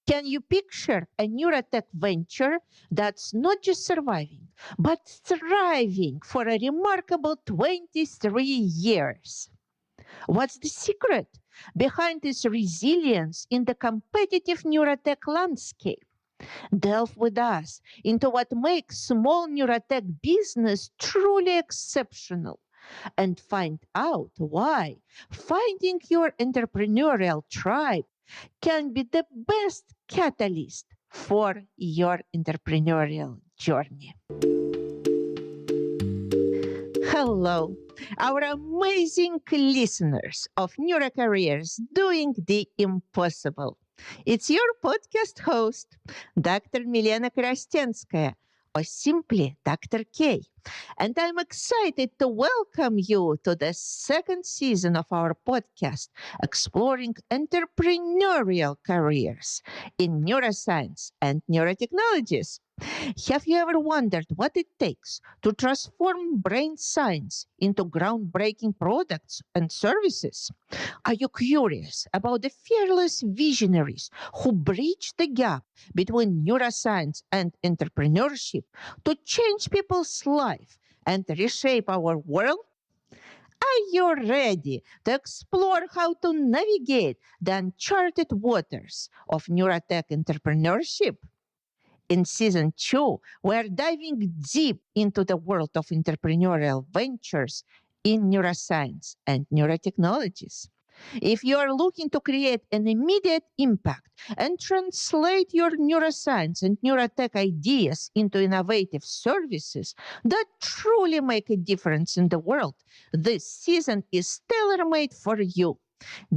Can you picture a neurotech venture that's not just surviving, but thriving for a remarkable 23 years? What's the secret behind its resilience in the competitive neurotech landscape? Delve with us into what makes small neurotech business truly exceptional and find out why finding your entrepreneurial tribe can be the best catalyst for your entrepreneurial journey. Hello, our amazing listeners of Neurocareers doing the impossible. It's your podcast host, Dr. Milena Korostenskaya, or simply Dr. K. And I'm excited to welcome you to the second season of our podcast, exploring entrepreneurial careers in neuroscience and neurotechnologies. Have you ever wondered what it takes to transform brain science into groundbreaking products and services? Are you curious about the fearless visionaries who bridge the gap between neuroscience and entrepreneurship to change people's life and reshape our world? Are you ready to explore how to navigate the uncharted waters of neurotech entrepreneurship? In season 2, we're diving deep into the world of entrepreneurial ventures in neuroscience and neurotechnologies. If you are looking to create an immediate impact and translate your neuroscience and neurotech ideas into innovative services that truly make a difference in the world, this season is tailor-made for you.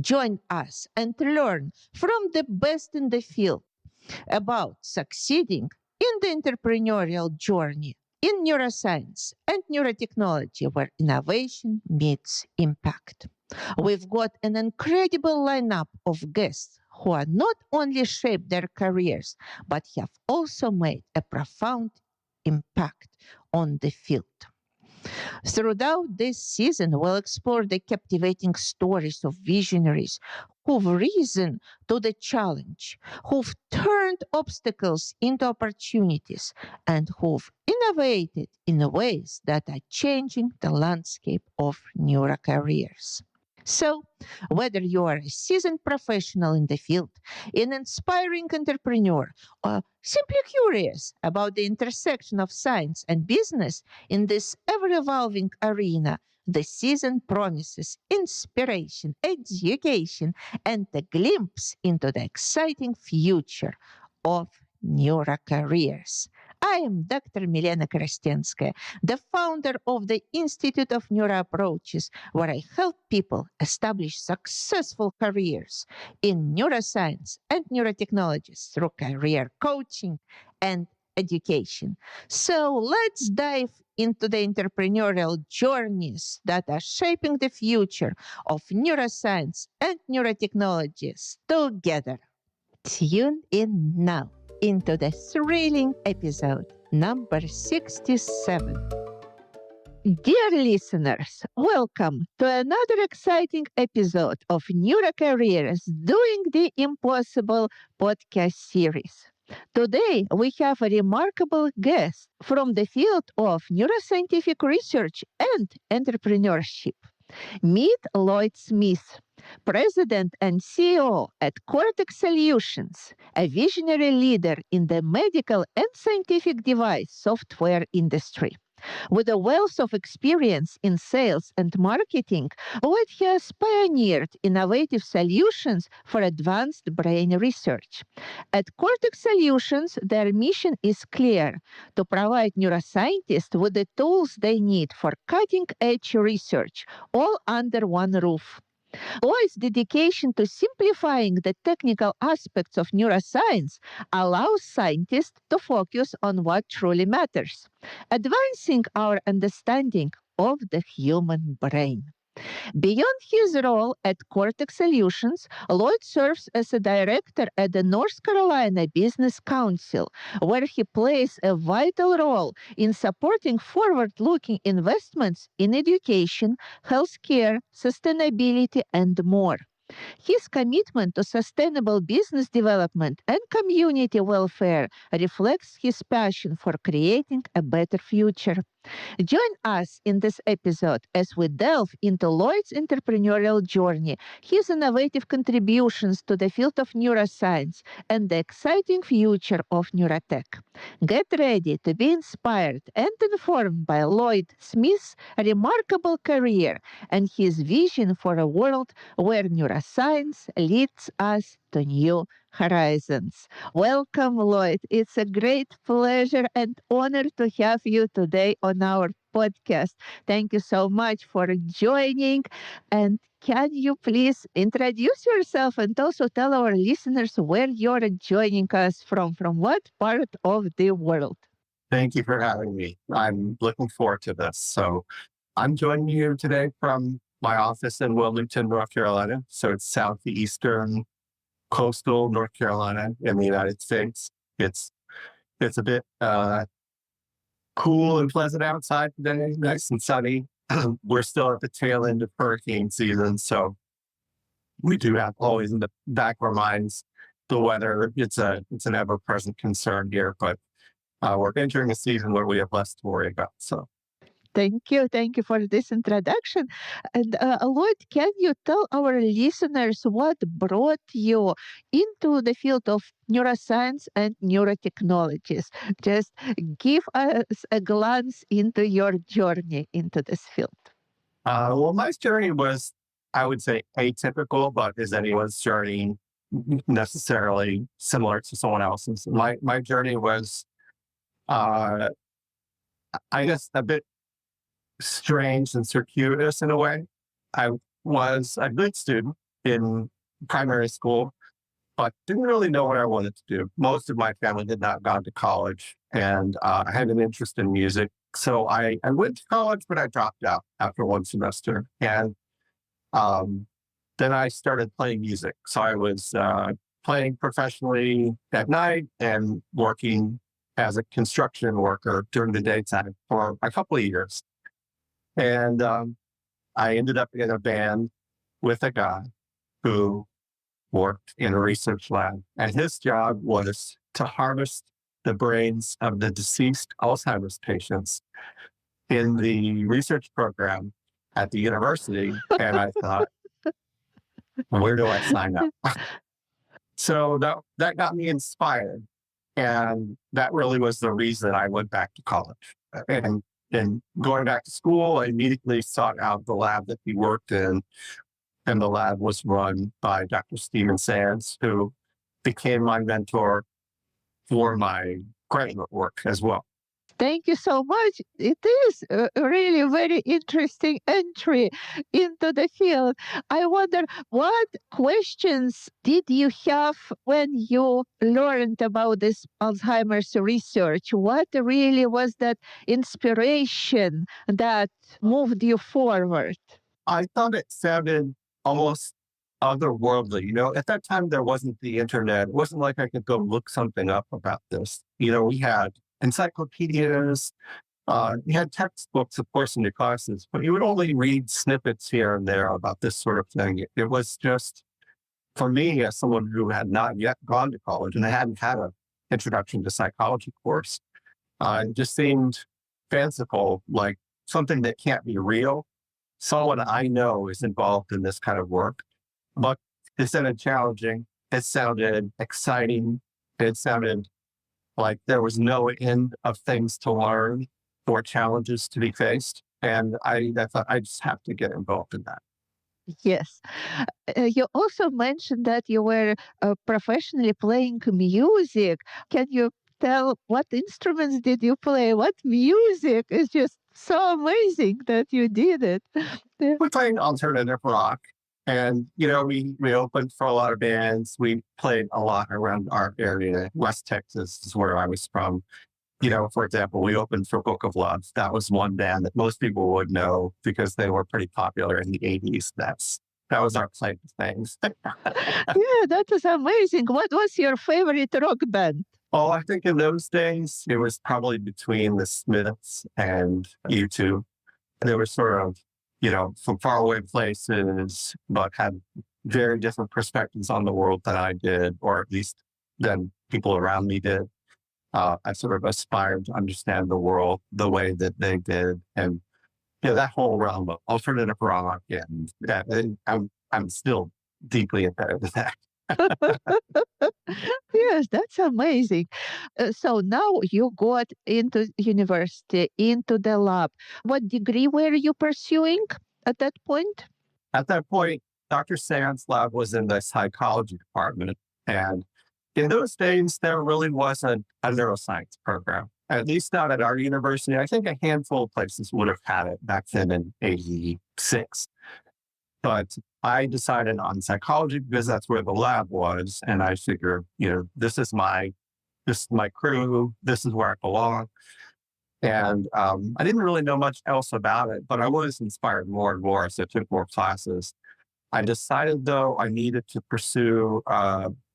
Join us and learn from the best in the field about succeeding in the entrepreneurial journey in neuroscience and neurotechnology where innovation meets impact. We've got an incredible lineup of guests who are not only shaped their careers, but have also made a profound impact on the field. Throughout this season, we'll explore the captivating stories of visionaries who've risen to the challenge, who've turned obstacles into opportunities, and who've innovated in ways that are changing the landscape of neurocareers. So, whether you are a seasoned professional in the field, an inspiring entrepreneur, or simply curious about the intersection of science and business in this ever-evolving arena, the season promises inspiration, education, and a glimpse into the exciting future of neurocareers. I am Dr. Milena Korostenskaya, the founder of the Institute of Neuroapproaches, where I help people establish successful careers in neuroscience and neurotechnologies through career coaching and education. So let's dive into the entrepreneurial journeys that are shaping the future of neuroscience and neurotechnologies together. Tune in now into the thrilling episode number 67. Dear listeners, welcome to another exciting episode of Neurocareers Doing the Impossible podcast series. Today, we have a remarkable guest from the field of neuroscientific research and entrepreneurship. Meet Lloyd Smith, President and CEO at Cortech Solutions, a visionary leader in the medical and scientific device software industry. With a wealth of experience in sales and marketing, Lloyd has pioneered innovative solutions for advanced brain research. At Cortech Solutions, their mission is clear: to provide neuroscientists with the tools they need for cutting-edge research, all under one roof. Lloyd's dedication to simplifying the technical aspects of neuroscience allows scientists to focus on what truly matters, advancing our understanding of the human brain. Beyond his role at Cortech Solutions, Lloyd serves as a director at the North Carolina Business Council, where he plays a vital role in supporting forward-looking investments in education, healthcare, sustainability, and more. His commitment to sustainable business development and community welfare reflects his passion for creating a better future. Join us in this episode as we delve into Lloyd's entrepreneurial journey, his innovative contributions to the field of neuroscience, and the exciting future of Neurotech. Get ready to be inspired and informed by Lloyd Smith's remarkable career and his vision for a world where neuroscience leads us to new horizons. Welcome, Lloyd. It's a great pleasure and honor to have you today on our podcast. Thank you so much for joining. And can you please introduce yourself and also tell our listeners where you're joining us from what part of the world? Thank you for having me. I'm looking forward to this. So I'm joining you today from my office in Wilmington, North Carolina. So it's southeastern coastal North Carolina in the United States. It's a bit cool and pleasant outside today, nice and sunny. We're still at the tail end of hurricane season, so we do have always in the back of our minds the weather. It's an ever-present concern here, but we're entering a season where we have less to worry about. So Thank you. Thank you for this introduction. And Lloyd, can you tell our listeners what brought you into the field of neuroscience and neurotechnologies? Just give us a glance into your journey into this field. well, my journey was, I would say, atypical, but is anyone's journey necessarily similar to someone else's? My journey was, I guess, a bit strange and circuitous in a way. I was a good student in primary school, but didn't really know what I wanted to do. Most of my family had not gone to college, and I had an interest in music. So I went to college, but I dropped out after one semester. And then I started playing music. So I was playing professionally at night and working as a construction worker during the daytime for a couple of years. And I ended up in a band with a guy who worked in a research lab. And his job was to harvest the brains of the deceased Alzheimer's patients in the research program at the university. And I thought, where do I sign up? So that got me inspired. And that really was the reason I went back to college. And going back to school, I immediately sought out the lab that he worked in. And the lab was run by Dr. Stephen Sands, who became my mentor for my graduate work as well. Thank you so much. It is a really very interesting entry into the field. I wonder what questions did you have when you learned about this Alzheimer's research? What really was that inspiration that moved you forward? I thought it sounded almost otherworldly. At that time, there wasn't the internet. It wasn't like I could go look something up about this. We had encyclopedias, you had textbooks, of course, in your classes, but you would only read snippets here and there about this sort of thing. It was just, for me, as someone who had not yet gone to college and I hadn't had an introduction to psychology course, it just seemed fanciful, like something that can't be real. Someone I know is involved in this kind of work, but it sounded challenging. It sounded exciting. It sounded like there was no end of things to learn or challenges to be faced. And I thought I just have to get involved in that. Yes. You also mentioned that you were professionally playing music. Can you tell what instruments did you play? What music? It's just so amazing that you did it. We're playing alternative rock. And, we opened for a lot of bands. We played a lot around our area. West Texas is where I was from. For example, we opened for Book of Love. That was one band that most people would know because they were pretty popular in the 80s. That was our claim to things. Yeah, that was amazing. What was your favorite rock band? Oh, I think in those days, it was probably between the Smiths and U2. They were sort of, from faraway places, but had very different perspectives on the world than I did, or at least than people around me did. I sort of aspired to understand the world the way that they did, and that whole realm of alternative rock, and I'm still deeply embedded in that. Yes, that's amazing. So now you got into university, into the lab. What degree were you pursuing at that point? At that point, Dr. Sand's lab was in the psychology department, and in those days, there really wasn't a neuroscience program, at least not at our university. I think a handful of places would have had it back then in 86. But I decided on psychology because that's where the lab was. And I figured, this is my crew. This is where I belong. And I didn't really know much else about it, but I was inspired more and more as I took more classes. I decided, though, I needed to pursue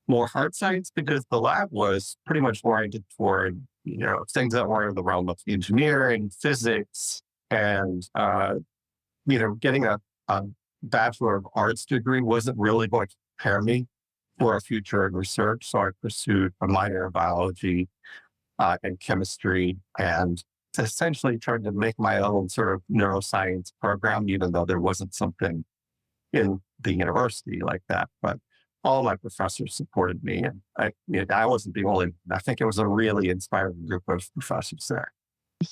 more hard science because the lab was pretty much oriented toward, things that were in the realm of engineering, physics, and, getting a Bachelor of Arts degree wasn't really going to prepare me for a future in research. So I pursued a minor in biology and chemistry, and essentially tried to make my own sort of neuroscience program, even though there wasn't something in the university like that. But all my professors supported me, and I wasn't the only. I think it was a really inspiring group of professors there.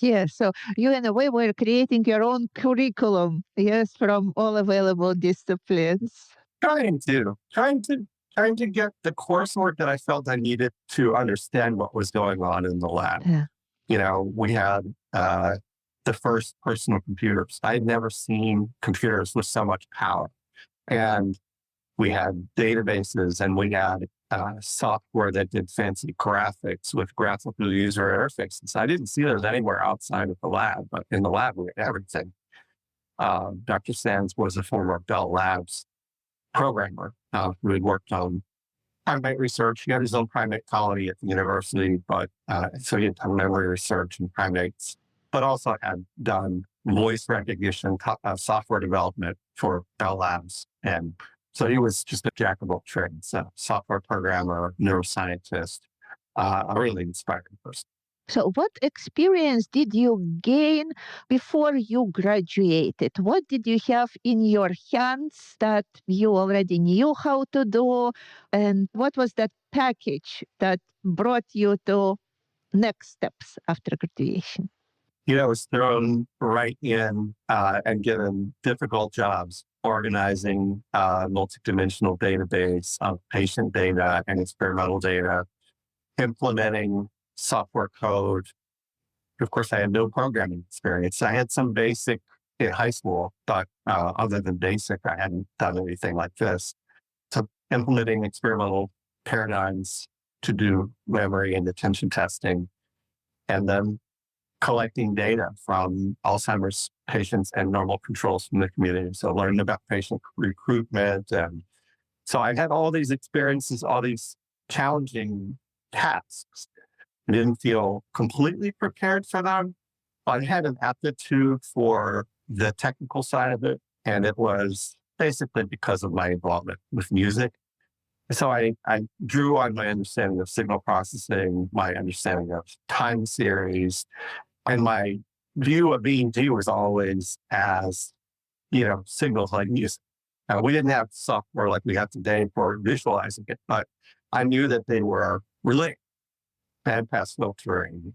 Yes, so you in a way were creating your own curriculum, yes, from all available disciplines. Trying to get the coursework that I felt I needed to understand what was going on in the lab. Yeah. We had the first personal computers. I had never seen computers with so much power. And we had databases, and we had software that did fancy graphics with graphical user interfaces. I didn't see those anywhere outside of the lab, but in the lab, we had everything. Dr. Sands was a former Bell Labs programmer who had worked on primate research. He had his own primate colony at the university, but so he had done memory research in primates, but also had done voice recognition, software development for Bell Labs. And so he was just a jack of all trades, a software programmer, neuroscientist, a really inspiring person. So, what experience did you gain before you graduated? What did you have in your hands that you already knew how to do? And what was that package that brought you to next steps after graduation? I was thrown right in and given difficult jobs organizing a multidimensional database of patient data and experimental data, implementing software code. Of course, I had no programming experience. I had some basic in high school, but other than basic, I hadn't done anything like this. So implementing experimental paradigms to do memory and attention testing, and then collecting data from Alzheimer's patients and normal controls from the community. So learning about patient recruitment. And so I had all these experiences, all these challenging tasks. I didn't feel completely prepared for them. I had an aptitude for the technical side of it. And it was basically because of my involvement with music. So I drew on my understanding of signal processing, my understanding of time series, and my view of EEG was always as, signals like music. We didn't have software like we have today for visualizing it, but I knew that they were related. Bandpass filtering,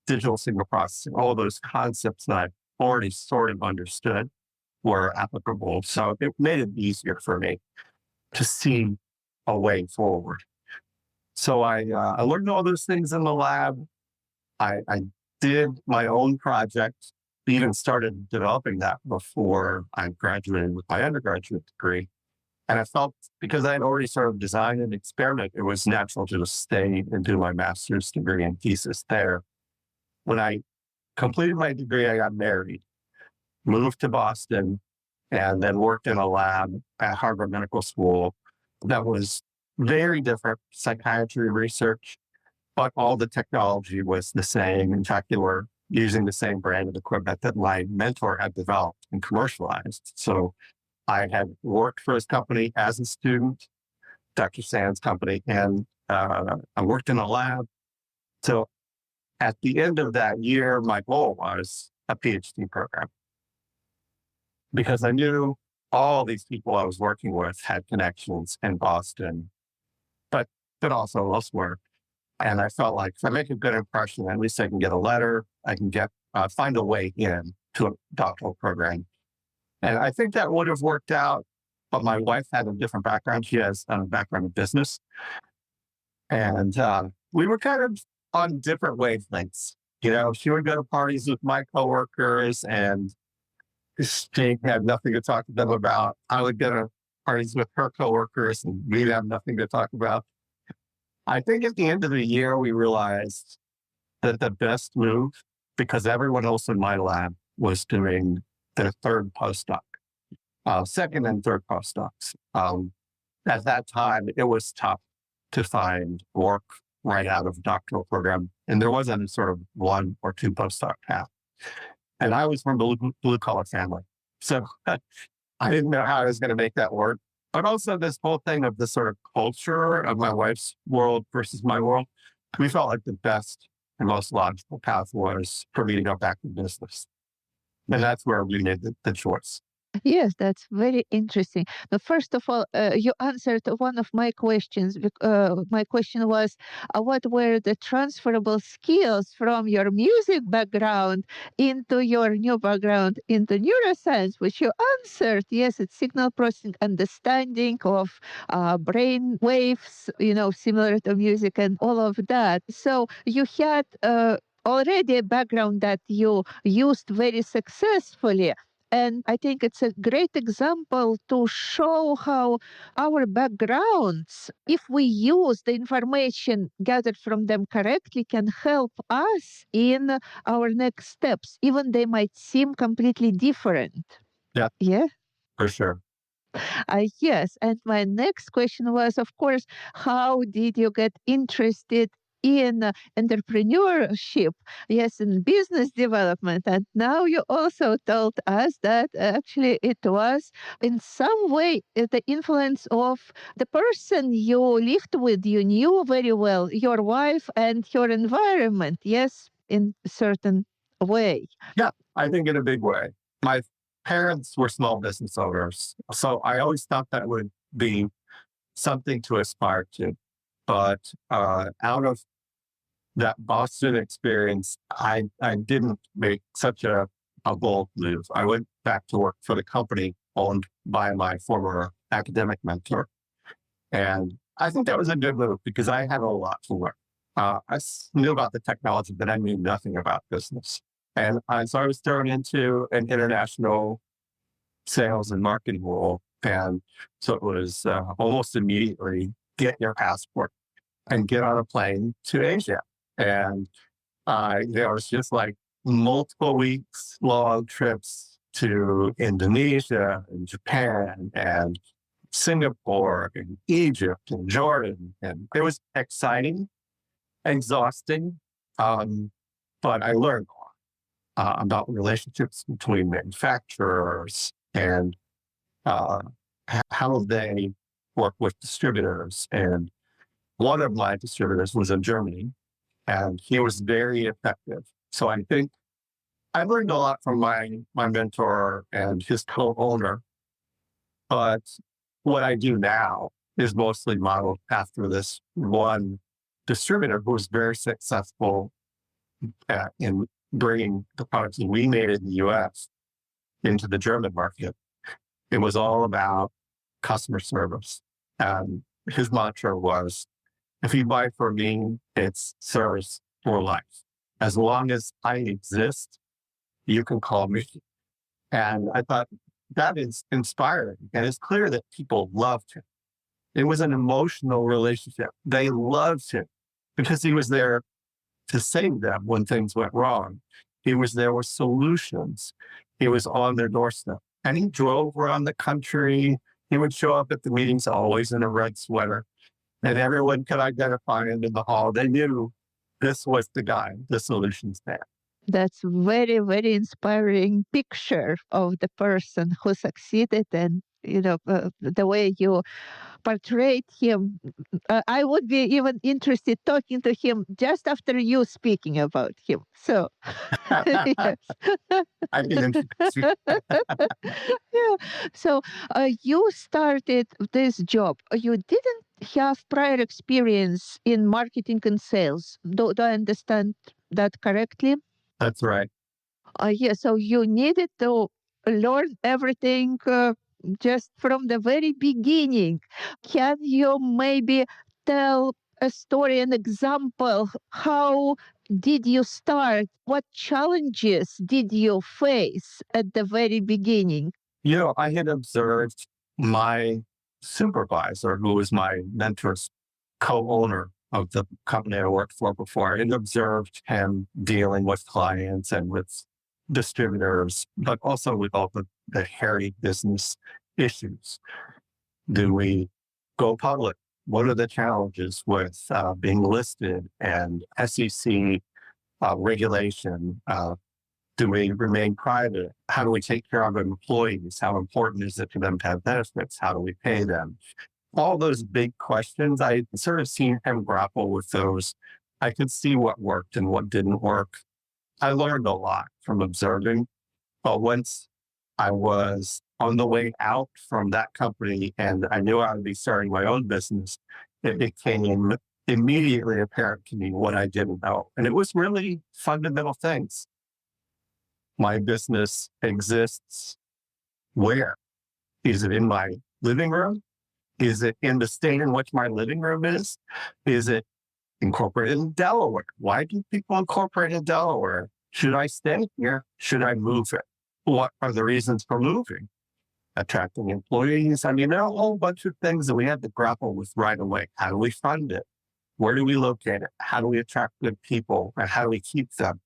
digital signal processing, all of those concepts that I already sort of understood were applicable. So it made it easier for me to see a way forward. So I learned all those things in the lab. I did my own project, even started developing that before I graduated with my undergraduate degree. And I felt because I had already sort of designed an experiment, it was natural to just stay and do my master's degree and thesis there. When I completed my degree, I got married, moved to Boston, and then worked in a lab at Harvard Medical School that was very different psychiatry research, but all the technology was the same. In fact, they were using the same brand of equipment that my mentor had developed and commercialized. So I had worked for his company as a student, Dr. Sand's company, and I worked in a lab. So at the end of that year, my goal was a PhD program because I knew all these people I was working with had connections in Boston, but also elsewhere. And I felt like if I make a good impression, at least I can get a letter, I can get find a way in to a doctoral program. And I think that would have worked out, but my wife had a different background. She has a background in business. And we were kind of on different wavelengths. You know, she would go to parties with my coworkers and she had nothing to talk to them about. I would go to parties with her coworkers and we'd have nothing to talk about. I think at the end of the year, we realized that the best move, because everyone else in my lab was doing their third postdoc, second and third postdocs. At that time, it was tough to find work right out of a doctoral program. And there wasn't sort of one or two postdoc path. And I was from a blue collar family. So I didn't know how I was going to make that work. But also this whole thing of the sort of culture of my wife's world versus my world, we felt like the best and most logical path was for me to go back to business. And that's where we made the choice. Yes, that's very interesting. Now, first of all, you answered one of my questions. My question was, what were the transferable skills from your music background into your new background into neuroscience, which you answered. Yes, it's signal processing, understanding of brain waves, similar to music and all of that. So you had already a background that you used very successfully. And I think it's a great example to show how our backgrounds, if we use the information gathered from them correctly, can help us in our next steps, even they might seem completely different. Yeah, Yeah. for sure. Yes. And my next question was, of course, how did you get interested in entrepreneurship? Yes, in business development. And now you also told us that actually it was in some way the influence of the person you lived with, you knew very well, your wife and your environment. Yes, in a certain way. Yeah, I think in a big way. My parents were small business owners. So I always thought that would be something to aspire to. But out of that Boston experience, I didn't make such a bold move. I went back to work for the company owned by my former academic mentor. And I think that was a good move because I had a lot to learn. Knew about the technology, but I knew nothing about business. And so I was thrown into an international sales and marketing role. And so it was almost immediately get your passport and get on a plane to Asia. And it was just like multiple weeks long trips to Indonesia and Japan and Singapore and Egypt and Jordan. And it was exciting, exhausting, but I learned a lot about relationships between manufacturers and how they work with distributors. And one of my distributors was in Germany, and he was very effective. So I think I learned a lot from my mentor and his co-owner. But what I do now is mostly modeled after this one distributor who was very successful in bringing the products that we made in the US into the German market. It was all about customer service. And his mantra was, if you buy from me, it's service for life. As long as I exist, you can call me. And I thought that is inspiring. And it's clear that people loved him. It was an emotional relationship. They loved him because he was there to save them when things went wrong. He was there with solutions. He was on their doorstep. And he drove around the country. He would show up at the meetings always in a red sweater. And everyone could identify him in the hall. They knew this was the guy, the solutions man. That's very, very inspiring picture of the person who succeeded and the way you portrayed him. I would be even interested talking to him just after you speaking about him. So, yes. I'd be interested. Yeah. So, you started this job. You didn't have prior experience in marketing and sales. Do I understand that correctly? That's right. Yeah, so you needed to learn everything just from the very beginning. Can you maybe tell a story, an example? How did you start? What challenges did you face at the very beginning? I had observed my supervisor, who was my mentor's co-owner of the company I worked for before. I had observed him dealing with clients and with distributors, but also with all the hairy business issues. Do we go public? What are the challenges with being listed and SEC regulation? Do we remain private? How do we take care of employees? How important is it for them to have benefits? How do we pay them? All those big questions, I sort of seen him grapple with those. I could see what worked and what didn't work. I learned a lot from observing. But once I was on the way out from that company and I knew I would be starting my own business, it became immediately apparent to me what I didn't know. And it was really fundamental things. My business exists where? Is it in my living room? Is it in the state in which my living room is? Is it incorporated in Delaware? Why do people incorporate in Delaware? Should I stay here? Should I move it? What are the reasons for moving? Attracting employees. I mean, there are a whole bunch of things that we had to grapple with right away. How do we fund it? Where do we locate it? How do we attract good people? And how do we keep them?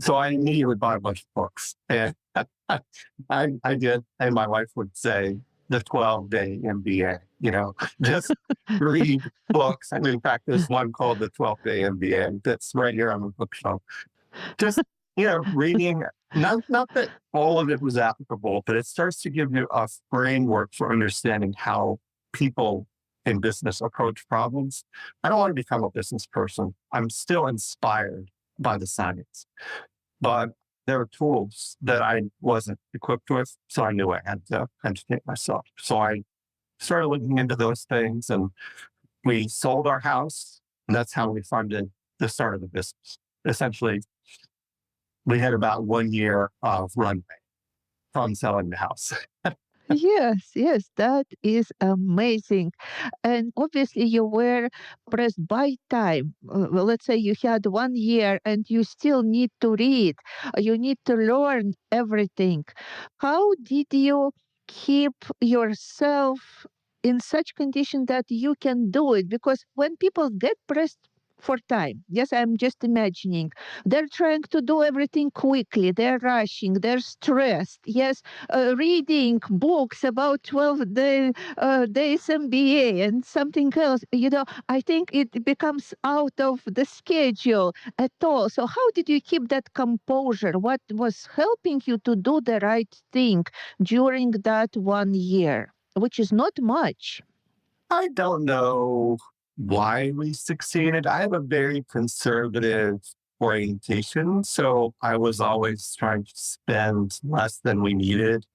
So I immediately bought a bunch of books. And I did, and my wife would say, the 12-day MBA, just read books. And in fact, there's one called the 12-day MBA that's right here on the bookshelf. Just, reading, not that all of it was applicable, but it starts to give you a framework for understanding how people in business approach problems. I don't want to become a business person. I'm still inspired by the science, but there are tools that I wasn't equipped with. So I knew I had to educate myself. So I started looking into those things and we sold our house. And that's how we funded the start of the business. Essentially, we had about 1 year of runway from selling the house. Yes, that is amazing. And obviously, you were pressed by time. Well, let's say you had 1 year and you still need to read, you need to learn everything. How did you keep yourself in such condition that you can do it? Because when people get pressed for time, yes, I'm just imagining, they're trying to do everything quickly, they're rushing, they're stressed, yes, reading books about 12 days MBA and something else, I think it becomes out of the schedule at all. So, how did you keep that composure? What was helping you to do the right thing during that 1 year, which is not much? I don't know why we succeeded. I have a very conservative orientation. So I was always trying to spend less than we needed,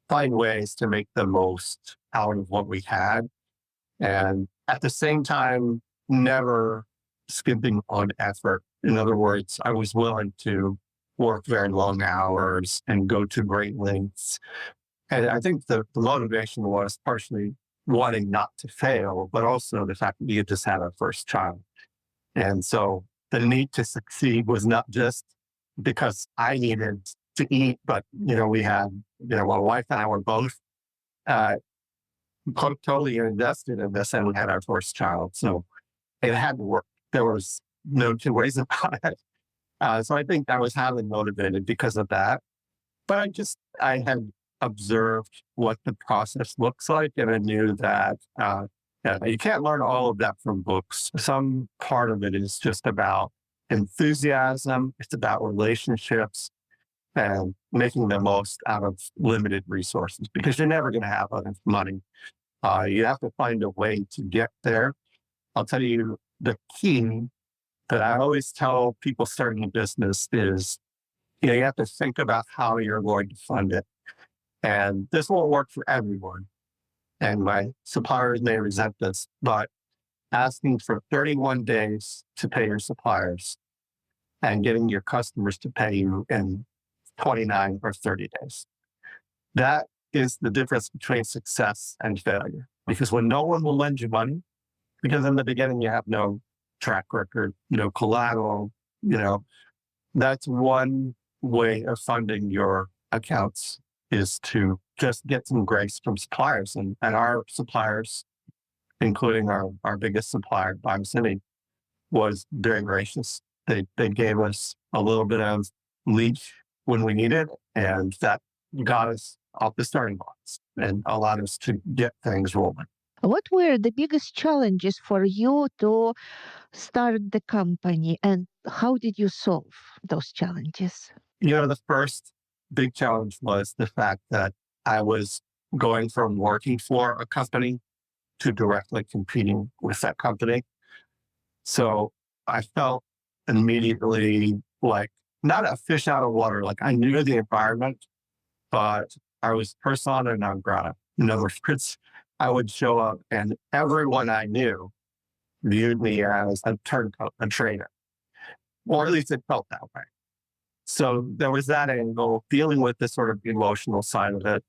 find ways to make the most out of what we had. And at the same time, never skimping on effort. In other words, I was willing to work very long hours and go to great lengths. And I think the motivation was partially wanting not to fail, but also the fact that we had just had our first child. And so the need to succeed was not just because I needed to eat, but, we had, my wife and I were both uh, totally invested in this and we had our first child. So it had to work. There was no two ways about it. So I think I was highly motivated because of that. But I had observed what the process looks like. And I knew that you can't learn all of that from books. Some part of it is just about enthusiasm. It's about relationships. and making the most out of limited resources because you're never going to have enough money. You have to find a way to get there. I'll tell you the key that I always tell people starting a business is, you have to think about how you're going to fund it. And this won't work for everyone. And my suppliers may resent this, but asking for 31 days to pay your suppliers and getting your customers to pay you in 29 or 30 days. That is the difference between success and failure. Because when no one will lend you money, because in the beginning you have no track record, no collateral, that's one way of funding your accounts is to just get some grace from suppliers. And our suppliers, including our biggest supplier, City, was very gracious. They gave us a little bit of leash when we needed, and that got us off the starting blocks and allowed us to get things rolling. What were the biggest challenges for you to start the company, and how did you solve those challenges? The first big challenge was the fact that I was going from working for a company to directly competing with that company. So I felt immediately like not a fish out of water. Like I knew the environment, but I was persona non grata. In other words, I would show up and everyone I knew viewed me as a turncoat, a trainer, or at least it felt that way. So there was that angle, dealing with the sort of emotional side of it,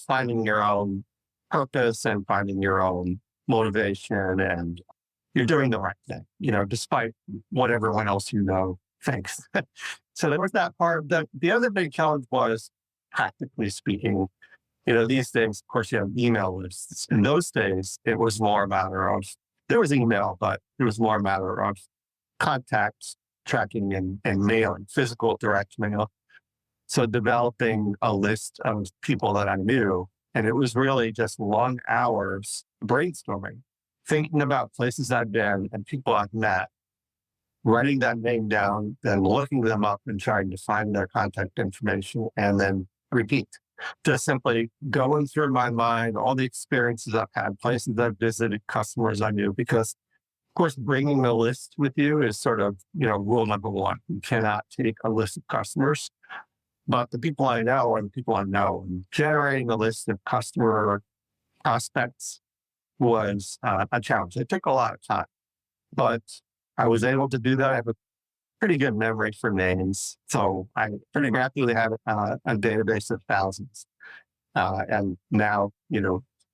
finding your own purpose and finding your own motivation, and you're doing the right thing, despite what everyone else thinks. So there was that part. The other big challenge was, practically speaking, these days, of course, you have email lists. In those days, it was more a matter of, there was email, but it was more a matter of contacts, tracking and mailing, physical direct mail. So developing a list of people that I knew, and it was really just long hours brainstorming, thinking about places I've been and people I've met, writing that name down, then looking them up and trying to find their contact information, and then repeat. Just simply going through my mind all the experiences I've had, places I've visited, customers I knew, because of course, bringing a list with you is sort of, rule number one. You cannot take a list of customers, but the people I know are the people I know. And generating a list of customer prospects was a challenge. It took a lot of time, but I was able to do that. I have a pretty good memory for names. So I pretty rapidly have a database of thousands. And now,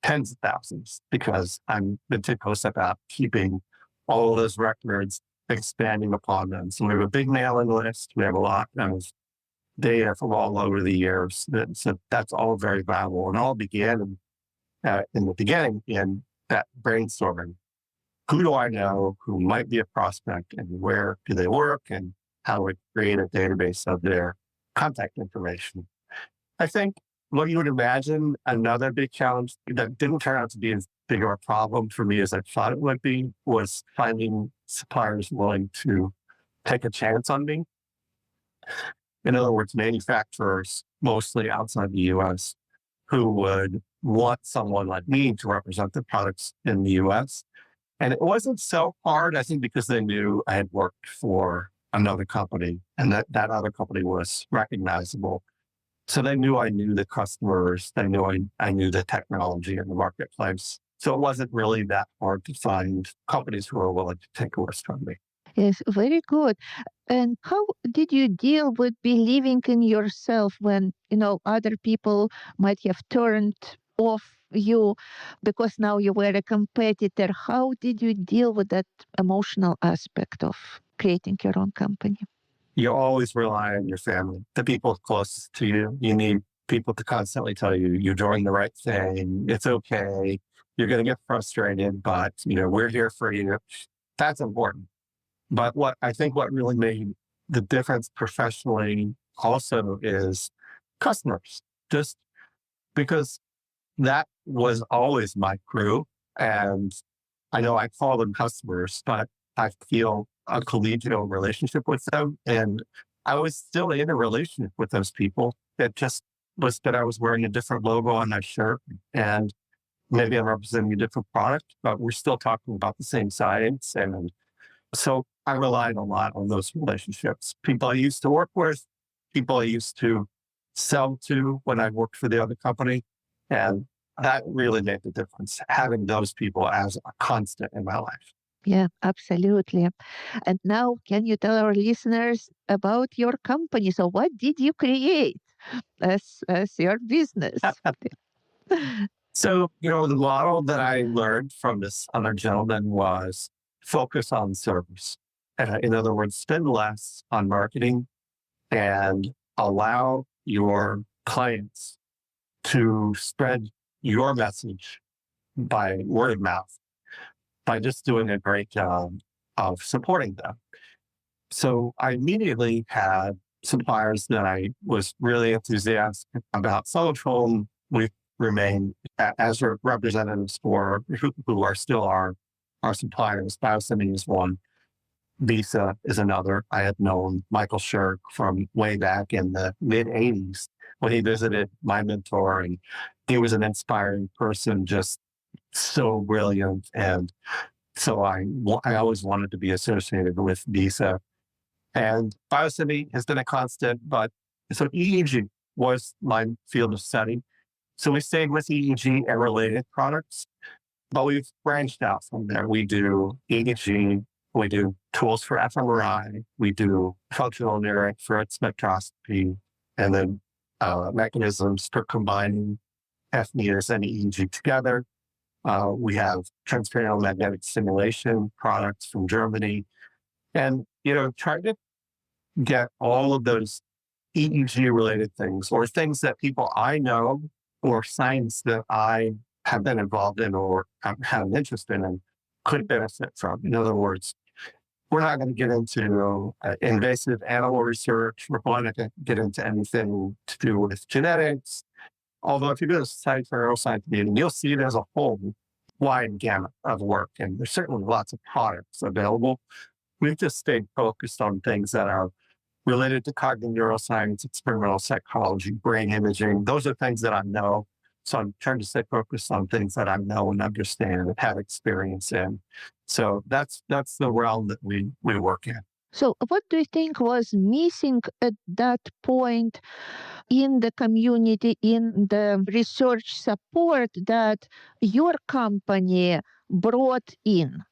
tens of thousands, because I'm meticulous about keeping all of those records, expanding upon them. So we have a big mailing list. We have a lot of data from all over the years. So that's all very valuable. And all began in the beginning in that brainstorming. Who do I know who might be a prospect, and where do they work, and how do we create a database of their contact information? I think what you would imagine, another big challenge that didn't turn out to be as big of a problem for me as I thought it would be, was finding suppliers willing to take a chance on me. In other words, manufacturers, mostly outside the US, who would want someone like me to represent the products in the US. And it wasn't so hard, I think, because they knew I had worked for another company, and that other company was recognizable. So they knew I knew the customers, they knew I knew the technology in the marketplace. So it wasn't really that hard to find companies who were willing to take a risk on me. Yes, very good. And how did you deal with believing in yourself when, other people might have turned off you because now you were a competitor? How did you deal with that emotional aspect of creating your own company? You always rely on your family, the people closest to you. You need people to constantly tell you you're doing the right thing. It's okay. You're going to get frustrated, but we're here for you. That's important. But what really made the difference professionally also is customers, just because that was always my crew. And I know I call them customers, but I feel a collegial relationship with them. And I was still in a relationship with those people. It just was that I was wearing a different logo on my shirt, and maybe I'm representing a different product, but we're still talking about the same science. And so I relied a lot on those relationships. People I used to work with, people I used to sell to when I worked for the other company. And that really made the difference, having those people as a constant in my life. Yeah, absolutely. And now, can you tell our listeners about your company? So, what did you create as your business? So, the model that I learned from this other gentleman was focus on service. In other words, spend less on marketing and allow your clients to spread your message by word of mouth, by just doing a great job of supporting them. So I immediately had suppliers that I was really enthusiastic about, some of whom we've remained as representatives for, who are still our suppliers. Biosemi is one. Visa is another. I had known Michael Shirk from way back in the mid 80s when he visited my mentor, and he was an inspiring person, just so brilliant. And so I always wanted to be associated with Visa. And biosemi has been a constant, but so EEG was my field of study. So we stayed with EEG and related products, but we've branched out from there. We do EEG, we do tools for fMRI, we do functional neuro for spectroscopy, and then mechanisms for combining F meters and EEG together. We have transcranial magnetic stimulation products from Germany. And, trying to get all of those EEG related things, or things that people I know, or science that I have been involved in or have an interest in and could benefit from. In other words, we're not going to get into invasive animal research. We're not going to get into anything to do with genetics. Although if you go to the Society for Neuroscience meeting, you'll see there's a whole wide gamut of work, and there's certainly lots of products available. We've just stayed focused on things that are related to cognitive neuroscience, experimental psychology, brain imaging. Those are things that I know. So I'm trying to stay focused on things that I know and understand and have experience in. So that's the realm that we work in. So, what do you think was missing at that point in the community, in the research support that your company brought in?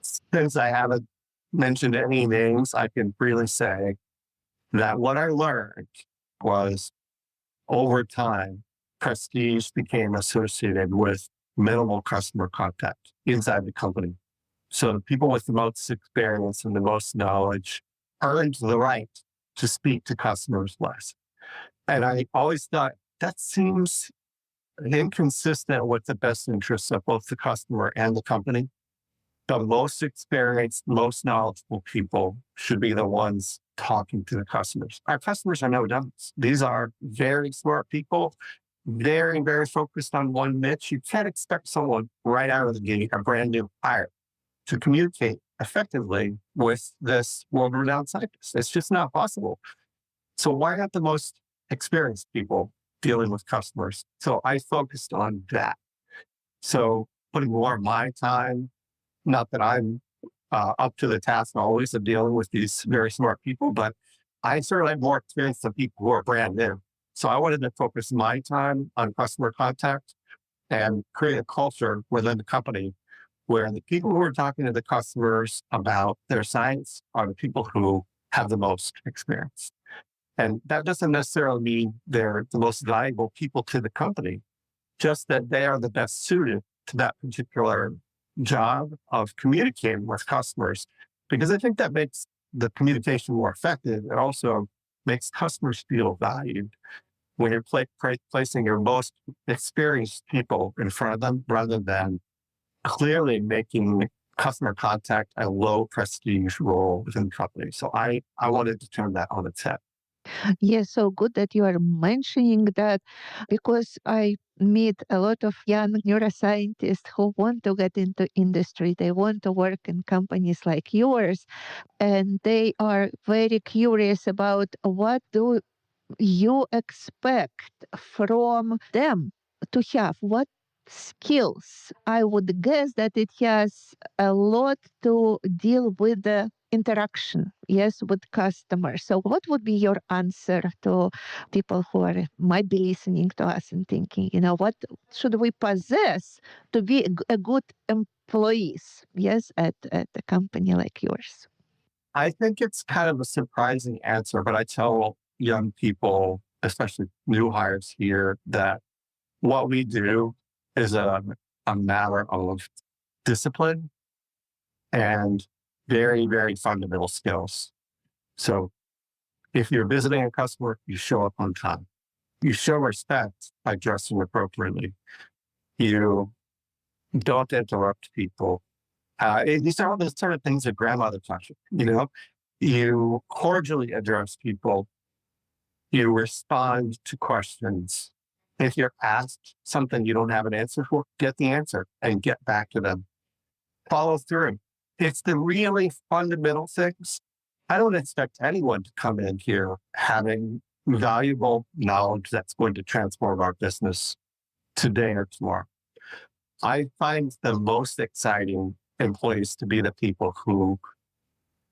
Since I haven't mentioned any names, I can freely say that what I learned was, over time, prestige became associated with minimal customer contact inside the company. So the people with the most experience and the most knowledge earned the right to speak to customers less. And I always thought that seems inconsistent with the best interests of both the customer and the company. The most experienced, most knowledgeable people should be the ones talking to the customers. Our customers are no dummies. These are very smart people, very, very focused on one niche. You can't expect someone right out of the gate, a brand new hire, to communicate effectively with this world-renowned scientist. It's just not possible. So why not the most experienced people dealing with customers? So I focused on that. So putting more of my time, not that I'm up to the task always of dealing with these very smart people, but I certainly have more experience than people who are brand new. So I wanted to focus my time on customer contact and create a culture within the company where the people who are talking to the customers about their science are the people who have the most experience. And that doesn't necessarily mean they're the most valuable people to the company, just that they are the best suited to that particular job of communicating with customers, because I think that makes the communication more effective. It also makes customers feel valued when you're placing your most experienced people in front of them, rather than clearly making customer contact a low prestige role within the company. So I wanted to turn that on its head. Yes, so good that you are mentioning that because I meet a lot of young neuroscientists who want to get into industry. They want to work in companies like yours, and they are very curious about what do you expect from them to have? What skills? I would guess that it has a lot to deal with the interaction, yes, with customers. So, what would be your answer to people who might be listening to us and thinking, what should we possess to be a good employees, yes, at a company like yours? I think it's kind of a surprising answer, but I tell young people, especially new hires here, that what we do is a matter of discipline and very, very fundamental skills. So if you're visiting a customer, you show up on time. You show respect by dressing appropriately. You don't interrupt people. These are all the sort of things that grandmother taught you. You cordially address people. You respond to questions. If you're asked something you don't have an answer for, get the answer and get back to them. Follow through. It's the really fundamental things. I don't expect anyone to come in here having valuable knowledge that's going to transform our business today or tomorrow. I find the most exciting employees to be the people who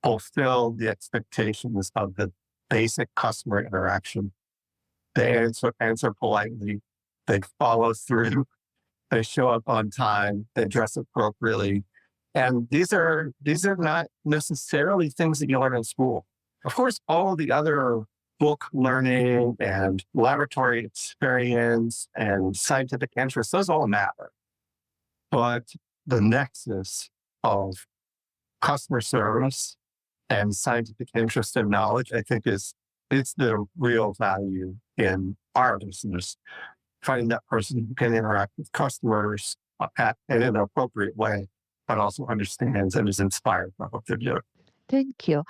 fulfill the expectations of the basic customer interaction. They answer politely, they follow through, they show up on time, they dress appropriately. And these are not necessarily things that you learn in school. Of course, all the other book learning and laboratory experience and scientific interests, those all matter. But the nexus of customer service and scientific interest and knowledge, I think it's the real value in our business. Finding that person who can interact with customers in an appropriate way, but also understands and is inspired by what they're doing. Thank you.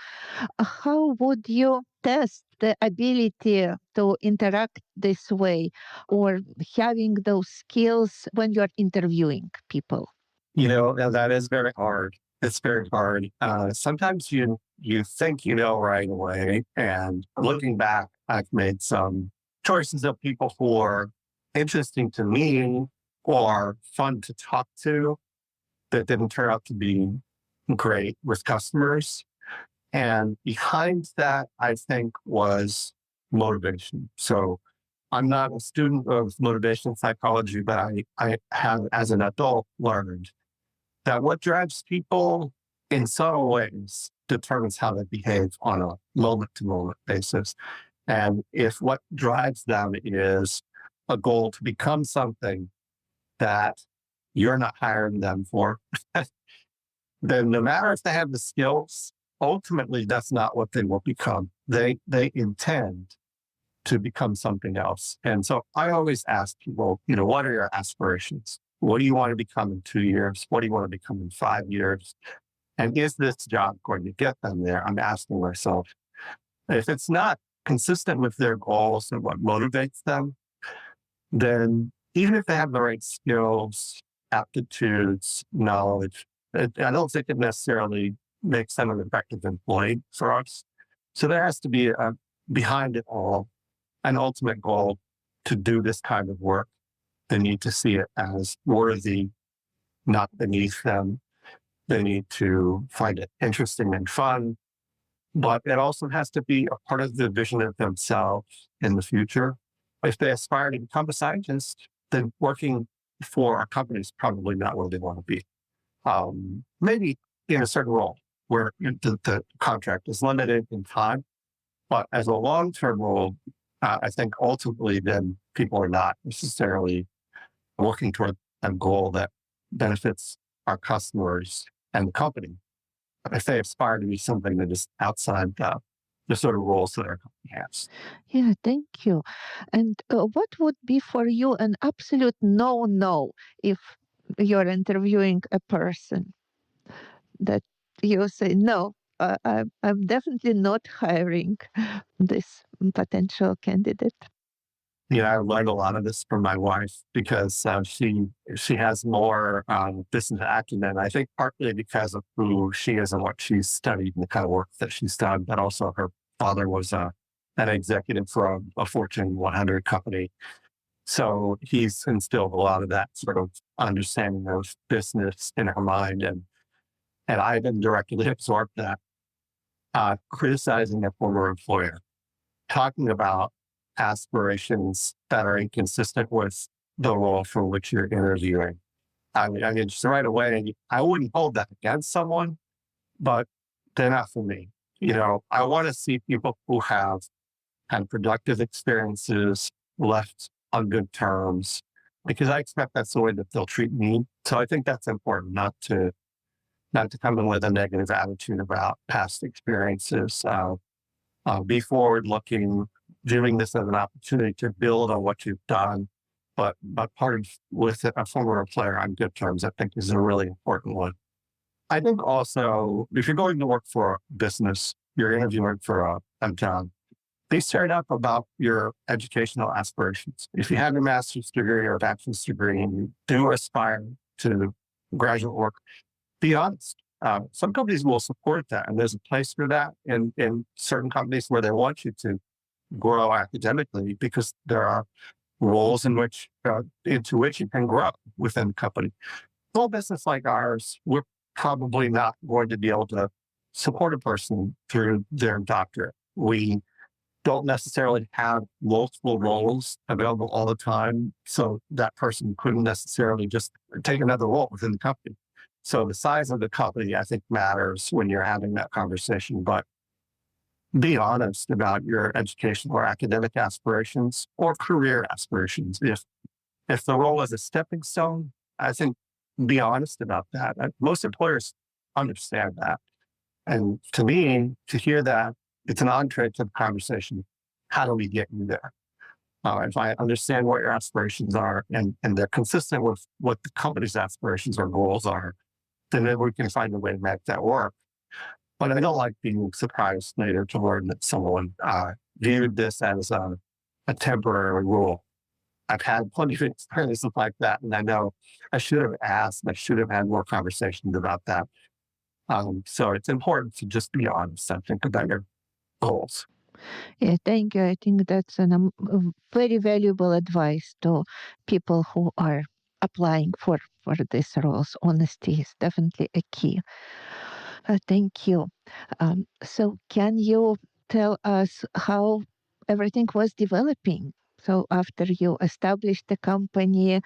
How would you test the ability to interact this way or having those skills when you're interviewing people? Now that is very hard. It's very hard. Sometimes you think you know right away, and looking back, I've made some choices of people who are interesting to me or fun to talk to that didn't turn out to be great with customers. And behind that, I think, was motivation. So I'm not a student of motivation psychology, but I have, as an adult, learned that what drives people in subtle ways determines how they behave on a moment to moment basis. And if what drives them is a goal to become something that you're not hiring them for, then no matter if they have the skills, ultimately that's not what they will become. They intend to become something else. And so I always ask people, what are your aspirations? What do you want to become in 2 years? What do you want to become in 5 years? And is this job going to get them there? I'm asking myself. If it's not consistent with their goals and what motivates them, then even if they have the right skills, aptitudes, knowledge, I don't think it necessarily makes them an effective employee for us. So there has to be behind it all an ultimate goal to do this kind of work. They need to see it as worthy, not beneath them. They need to find it interesting and fun, but it also has to be a part of the vision of themselves in the future. If they aspire to become a scientist, then working for a company is probably not where they want to be. Maybe in a certain role where the contract is limited in time, but as a long-term role, I think ultimately then people are not necessarily working toward a goal that benefits our customers and the company. If they aspire to be something that is outside the sort of roles that our company has. Yeah, thank you. And what would be for you an absolute no if you're interviewing a person that you say, no, I'm definitely not hiring this potential candidate. Yeah, I learned a lot of this from my wife because she has more business acumen. I think partly because of who she is and what she's studied and the kind of work that she's done, but also her father was an executive for a Fortune 100 company. So he's instilled a lot of that sort of understanding of business in her mind, and I've indirectly absorbed that. Criticizing a former employer, talking about aspirations that are inconsistent with the role for which you're interviewing. I mean, just right away, I wouldn't hold that against someone, but they're not for me. I want to see people who have had productive experiences, left on good terms, because I expect that's the way that they'll treat me. So I think that's important, not to come in with a negative attitude about past experiences. Be forward looking, viewing this as an opportunity to build on what you've done, but part of with a former employer on good terms, I think is a really important one. I think also if you're going to work for a business, you're interviewing for a job, be straight up about your educational aspirations. If you have a master's degree or a bachelor's degree and you do aspire to graduate work, be honest. Some companies will support that, and there's a place for that in certain companies where they want you to grow academically because there are roles into which you can grow within the company. Small business like ours, we're probably not going to be able to support a person through their doctorate. We don't necessarily have multiple roles available all the time, so that person couldn't necessarily just take another role within the company. So the size of the company, I think, matters when you're having that conversation. But be honest about your educational or academic aspirations or career aspirations. If the role is a stepping stone, I think be honest about that. Most employers understand that. And to me, to hear that, it's an entree to the conversation. How do we get you there? If I understand what your aspirations are and they're consistent with what the company's aspirations or goals are, then maybe we can find a way to make that work. But I don't like being surprised later to learn that someone viewed this as a temporary rule. I've had plenty of experiences like that, and I know I should have asked, I should have had more conversations about that. So it's important to just be honest, I think, about your goals. Yeah, thank you. I think that's very valuable advice to people who are applying for these roles. Honesty is definitely a key. Thank you. So, can you tell us how everything was developing? So, after you established the company,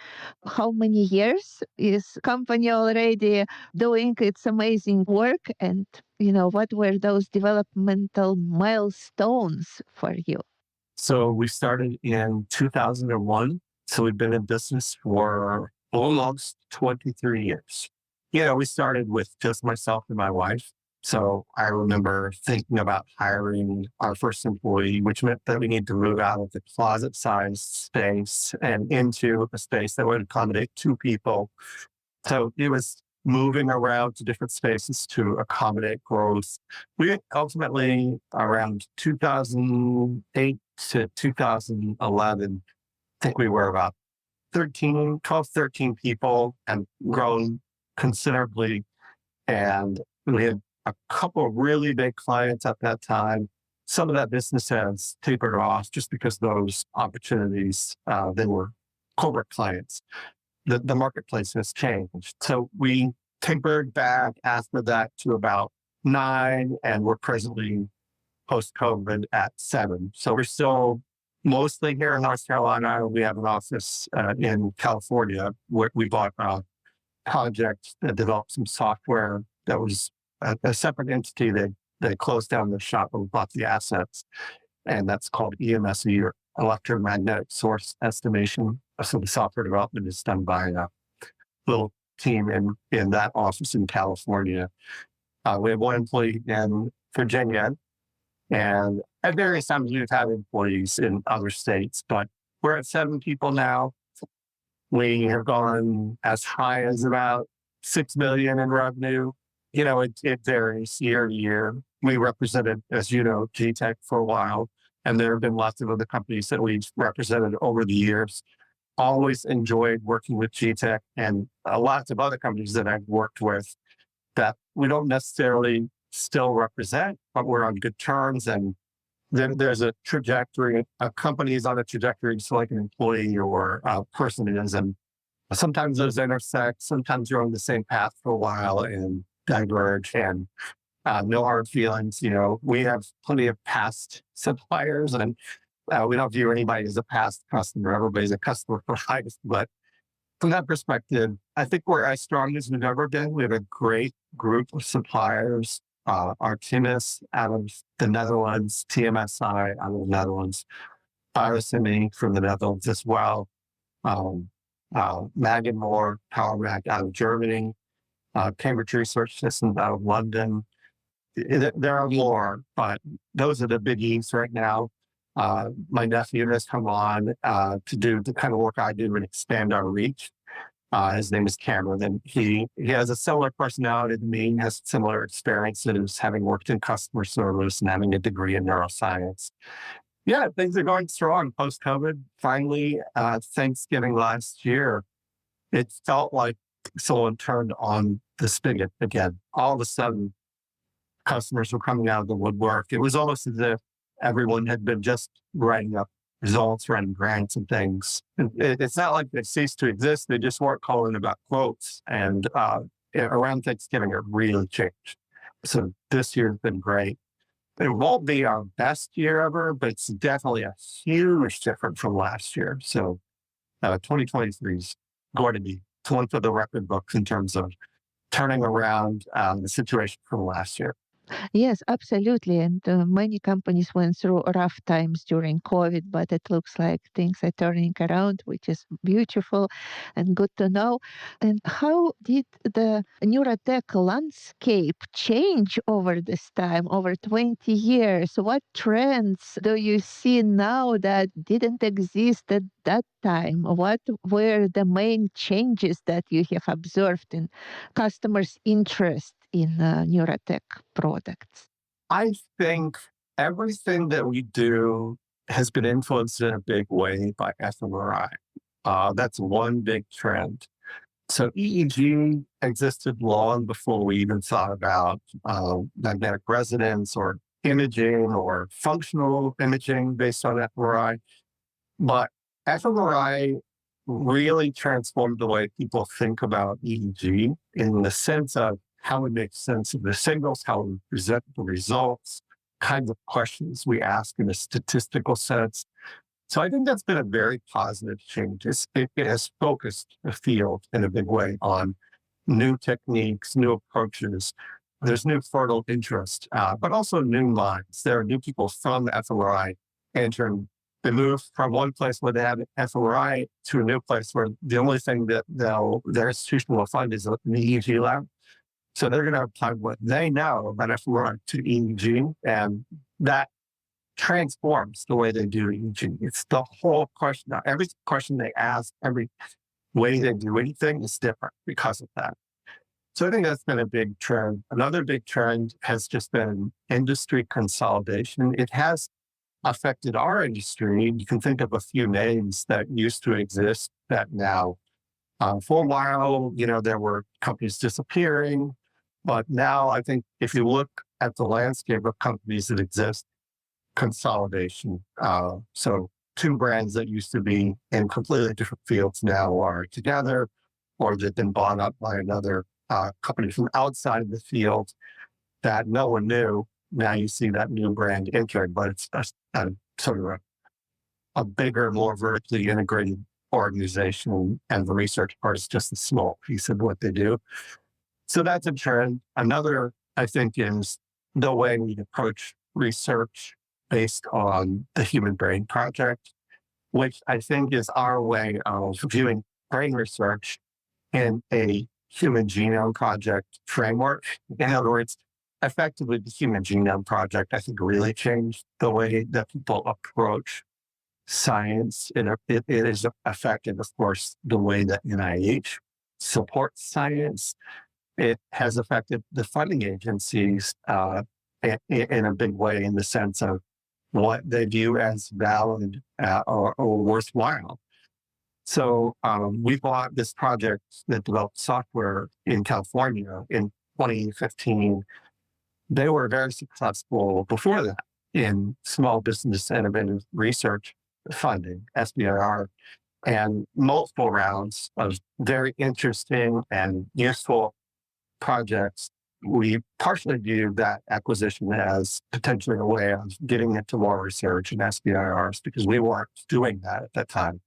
how many years is company already doing its amazing work? And what were those developmental milestones for you? So we started in 2001. So we've been in business for almost 23 years. We started with just myself and my wife. So I remember thinking about hiring our first employee, which meant that we need to move out of the closet sized space and into a space that would accommodate two people. So it was moving around to different spaces to accommodate growth. We ultimately, around 2008 to 2011, I think we were about 13 people and grown considerably. And we had a couple of really big clients at that time. Some of that business has tapered off just because those opportunities, they were corporate clients. The marketplace has changed. So we tapered back after that to about 9, and we're presently post-COVID at 7. So we're still mostly here in North Carolina. We have an office in California where we bought a project that developed some software that was a separate entity. They closed down the shop and we bought the assets, and that's called EMSE, or electromagnetic source estimation. So the software development is done by a little team in that office in California. We have one employee in Virginia, and at various times we've had employees in other states, but we're at 7 people now. We have gone as high as about $6 million in revenue. it varies year to year. We represented, as you know, GTech for a while, and there have been lots of other companies that we've represented over the years. Always enjoyed working with GTech and lots of other companies that I've worked with that we don't necessarily still represent, but we're on good terms. And then there's a trajectory, a company is on a trajectory just like an employee or a person is. And sometimes those intersect, sometimes you're on the same path for a while and diverge, and no hard feelings. We have plenty of past suppliers, and we don't view anybody as a past customer. Everybody's a customer for life. But from that perspective, I think we're as strong as we've ever been. We have a great group of suppliers. Artemis out of the Netherlands, TMSI out of the Netherlands, Biosimi from the Netherlands as well, Mag & More, PowerMag out of Germany, Cambridge Research Systems out of London. There are more, but those are the biggies right now. My nephew has come on to do the kind of work I do and expand our reach. His name is Cameron, and he has a similar personality to me, has similar experiences, having worked in customer service and having a degree in neuroscience. Yeah, things are going strong post-COVID. Finally, Thanksgiving last year, it felt like someone turned on the spigot again. All of a sudden, customers were coming out of the woodwork. It was almost as if everyone had been just writing up results, writing grants and things. It's not like they ceased to exist. They just weren't calling about quotes. And around Thanksgiving, it really changed. So this year's been great. It won't be our best year ever, but it's definitely a huge difference from last year. So 2023 is going to be one for the record books in terms of turning around the situation from last year. Yes, absolutely. And many companies went through rough times during COVID, but it looks like things are turning around, which is beautiful and good to know. And how did the neurotech landscape change over this time, over 20 years? What trends do you see now that didn't exist at that time? What were the main changes that you have observed in customers' interest in neurotech products? I think everything that we do has been influenced in a big way by fMRI. That's one big trend. So EEG existed long before we even thought about magnetic resonance or imaging or functional imaging based on fMRI. But fMRI really transformed the way people think about EEG in the sense of how it makes sense of the signals, how we present the results, kinds of questions we ask in a statistical sense. So I think that's been a very positive change. It has focused the field in a big way on new techniques, new approaches. There's new fertile interest, but also new minds. There are new people from fMRI entering. They move from one place where they have fMRI to a new place where the only thing that their institution will find is an EEG lab. So they're going to apply what they know about fMRI to EEG, and that transforms the way they do EEG. It's the whole question. Now, every question they ask, every way they do anything is different because of that. So I think that's been a big trend. Another big trend has just been industry consolidation. It has affected our industry. You can think of a few names that used to exist that now, for a while, there were companies disappearing. But now I think if you look at the landscape of companies that exist, consolidation. So two brands that used to be in completely different fields now are together, or they've been bought up by another company from outside of the field that no one knew. Now you see that new brand entering, but it's a sort of a bigger, more vertically integrated organization, and the research part is just a small piece of what they do. So that's a trend. Another, I think, is the way we approach research based on the Human Brain Project, which I think is our way of viewing brain research in a human genome project framework. In other words, effectively, the Human Genome Project, I think, really changed the way that people approach science. It is affected, of course, the way that NIH supports science. it has affected the funding agencies in a big way, in the sense of what they view as valid or worthwhile. So we bought this project that developed software in California in 2015. They were very successful before that in small business innovative research funding, SBIR, and multiple rounds of very interesting and useful projects. We partially viewed that acquisition as potentially a way of getting into more research and SBIRs, because we weren't doing that at that time.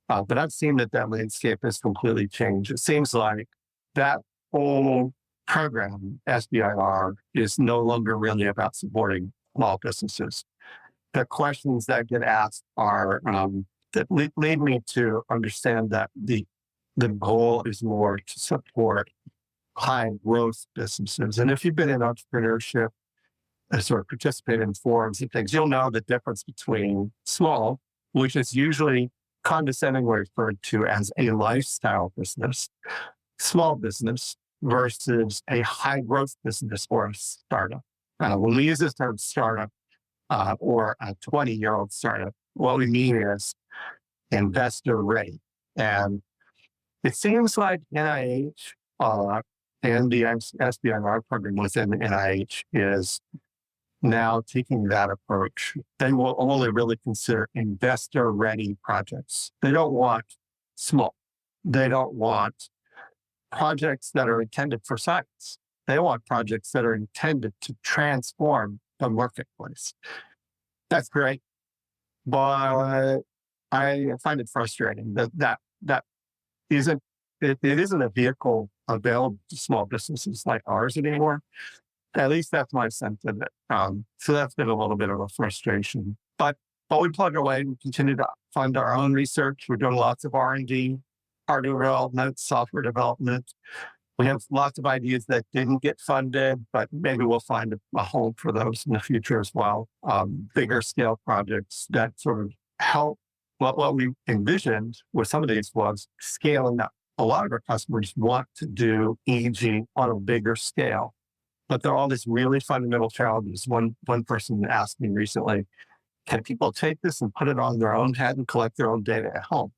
But I've seen that landscape has completely changed. It seems like that whole program, SBIR, is no longer really about supporting small businesses. The questions that get asked are that lead me to understand that the goal is more to support high growth businesses. And if you've been in entrepreneurship or participated in forums and things, you'll know the difference between small, which is usually condescendingly referred to as a lifestyle business, small business, versus a high growth business or a startup. When we use this term startup or a 20-year-old startup, what we mean is investor ready. And it seems like NIH and the SBIR program within NIH is now taking that approach. They will only really consider investor-ready projects. They don't want small. They don't want projects that are intended for science. They want projects that are intended to transform the marketplace. That's great, but I find it frustrating that isn't it isn't a vehicle available to small businesses like ours anymore. At least that's my sense of it. So that's been a little bit of a frustration. But we plug away. We continue to fund our own research. We're doing lots of R&D, hardware development, software development. We have lots of ideas that didn't get funded, but maybe we'll find a home for those in the future as well. Bigger scale projects that sort of help. What we envisioned with some of these was scaling up. A lot of our customers want to do EEG on a bigger scale, but there are all these really fundamental challenges. One person asked me recently, can people take this and put it on their own head and collect their own data at home?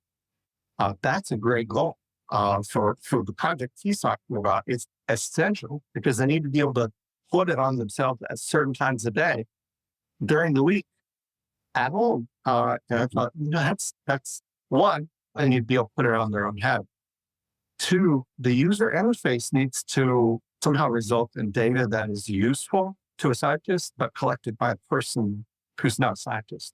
That's a great goal for the project he's talking about. It's essential because they need to be able to put it on themselves at certain times of day during the week at home. And I thought, that's one, they need to be able to put it on their own head. Two, the user interface needs to somehow result in data that is useful to a scientist, but collected by a person who's not a scientist.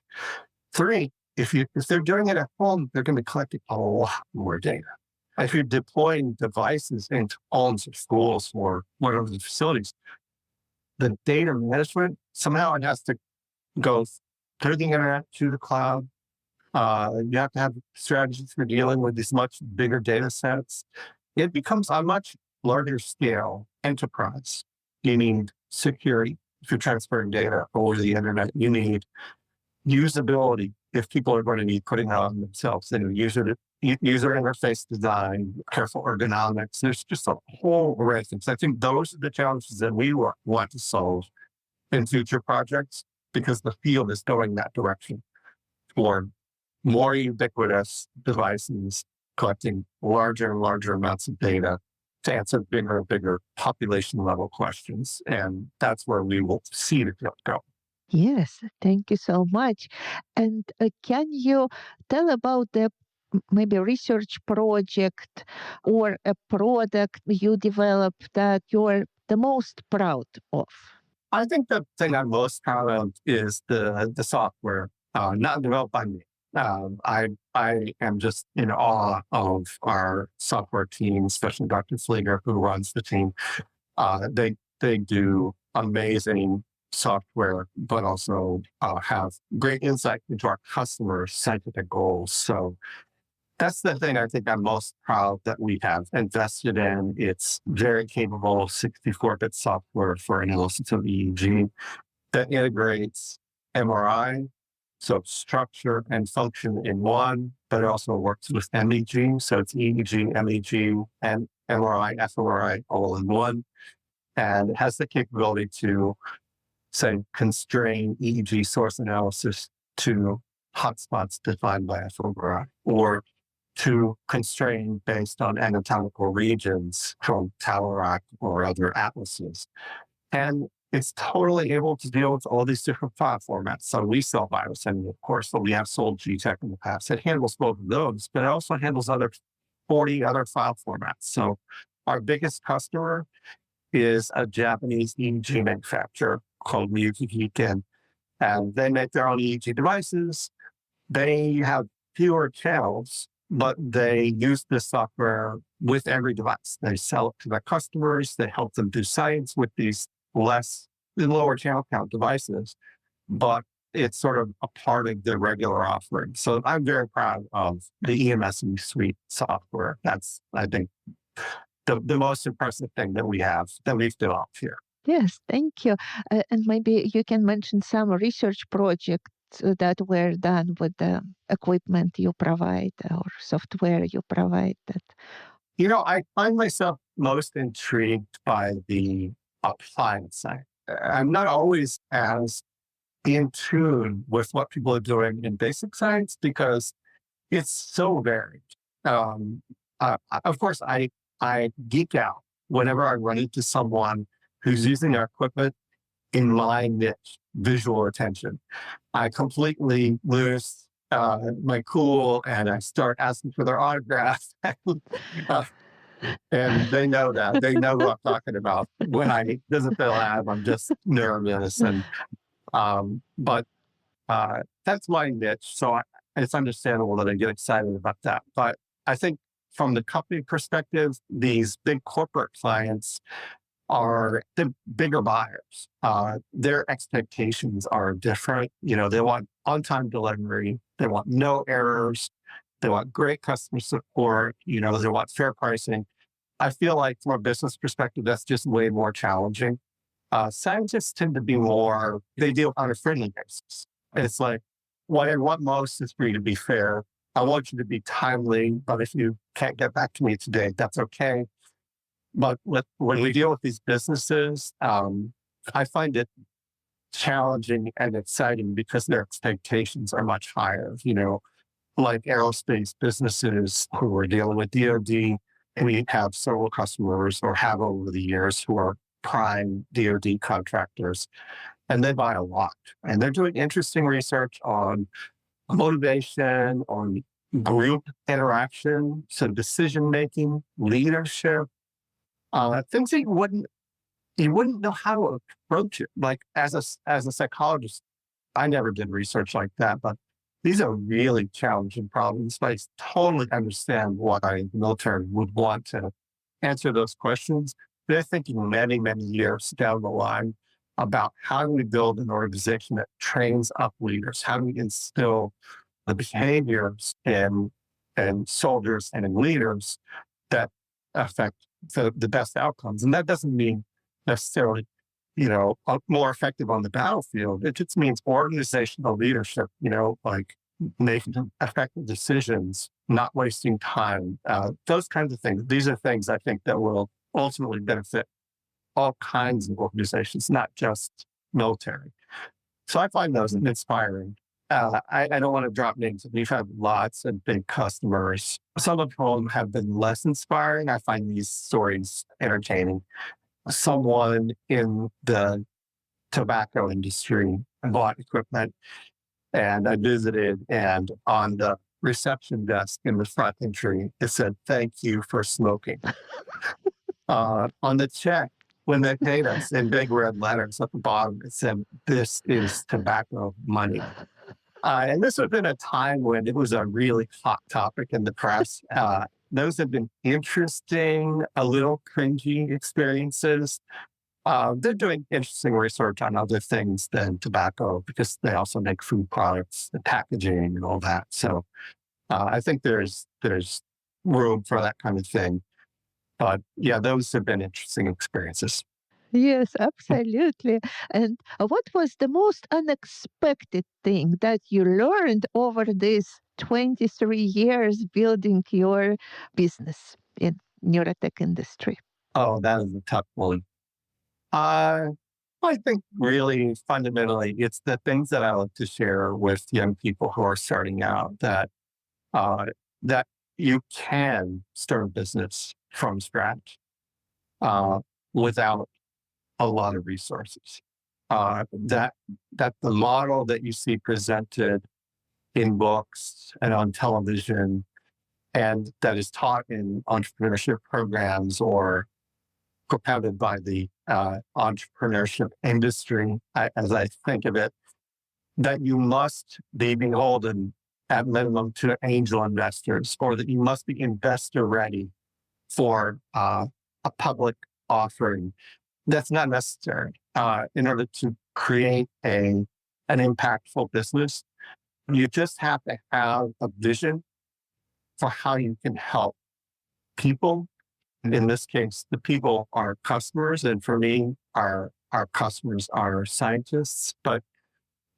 Three, if they're doing it at home, they're going to be collecting a lot more data. If you're deploying devices into homes or schools or whatever the facilities, the data management, somehow it has to go through the internet to the cloud. You have to have strategies for dealing with these much bigger data sets. It becomes a much larger scale enterprise. You need security if you're transferring data over the internet. You need usability if people are going to be putting it on themselves. And user interface design, careful ergonomics. There's just a whole array of things. I think those are the challenges that we want to solve in future projects, because the field is going that direction toward more ubiquitous devices collecting larger and larger amounts of data to answer bigger and bigger population level questions. And that's where we will see the field go. Yes, thank you so much. And can you tell about the maybe research project or a product you developed that you're the most proud of? I think the thing I'm most proud of is the software, not developed by me. I am just in awe of our software team, especially Dr. Flieger, who runs the team. They do amazing software, but also have great insight into our customers' scientific goals. So that's the thing I think I'm most proud that we have invested in. It's very capable 64-bit software for analysis of EEG that integrates MRI So structure and function in one, but it also works with MEG. So it's EEG, MEG, and MRI, fMRI all in one. And it has the capability to, say, constrain EEG source analysis to hotspots defined by fMRI, or to constrain based on anatomical regions from Talarak or other atlases. And it's totally able to deal with all these different file formats. So we sell biosending, of course, so we have sold GTech in the past. It handles both of those, but it also handles 40 other file formats. So our biggest customer is a Japanese EEG manufacturer called Neurotech, and they make their own EEG devices. They have fewer channels, but they use this software with every device. They sell it to their customers. They help them do science with these lower channel count devices, but it's sort of a part of the regular offering. So I'm very proud of the EMS suite software. That's, I think, the most impressive thing that we've developed here. Yes, thank you. And maybe you can mention some research projects that were done with the equipment you provide or software you provide. I find myself most intrigued by the applied side. I'm not always as in tune with what people are doing in basic science because it's so varied. Of course, I geek out whenever I run into someone who's using our equipment in my niche, visual attention. I completely lose my cool and I start asking for their autograph. And they know that. They know what I'm talking about. When I visit the lab, I'm just nervous. But that's my niche. So it's understandable that I get excited about that. But I think from the company perspective, these big corporate clients are the bigger buyers. Their expectations are different. They want on-time delivery. They want no errors. They want great customer support. They want fair pricing. I feel like from a business perspective, that's just way more challenging. Scientists tend to be they deal on a friendly basis. It's like, what I want most is for you to be fair. I want you to be timely, but if you can't get back to me today, that's okay. But when we deal with these businesses, I find it challenging and exciting because their expectations are much higher. Like aerospace businesses who are dealing with DoD, we have several customers or have over the years who are prime DoD contractors, and they buy a lot. And they're doing interesting research on motivation, on group interaction, so decision-making, leadership, things that you wouldn't know how to approach it. Like as a psychologist, I never did research like that, but these are really challenging problems. I totally understand why the military would want to answer those questions. They're thinking many, many years down the line about how do we build an organization that trains up leaders? How do we instill the behaviors in soldiers and in leaders that affect the best outcomes? And that doesn't mean necessarily, more effective on the battlefield. It just means organizational leadership, like making effective decisions, not wasting time, those kinds of things. These are things I think that will ultimately benefit all kinds of organizations, not just military. So I find those inspiring. I don't want to drop names. We've had lots of big customers, some of whom have been less inspiring. I find these stories entertaining. Someone in the tobacco industry bought equipment, and I visited, and on the reception desk in the front entry, it said, "Thank you for smoking." On the check, when they paid us in big red letters at the bottom, it said, "This is tobacco money." And this had been a time when it was a really hot topic in the press. Those have been interesting, a little cringy experiences. They're doing interesting research on other things than tobacco because they also make food products, the packaging and all that. So I think there's room for that kind of thing. But yeah, those have been interesting experiences. Yes, absolutely. And what was the most unexpected thing that you learned over these 23 years building your business in neurotech industry? Oh, that is a tough one. Uh, I think really fundamentally, it's the things that I like to share with young people who are starting out uh, that you can start a business from scratch uh, without a lot of resources. That the model that you see presented in books and on television, and that is taught in entrepreneurship programs or propounded by the entrepreneurship industry, as I think of it, that you must be beholden at minimum to angel investors, or that you must be investor ready for a public offering. That's not necessary. In order to create an impactful business, you just have to have a vision for how you can help people. In this case, the people are customers, and for me, our customers are scientists. But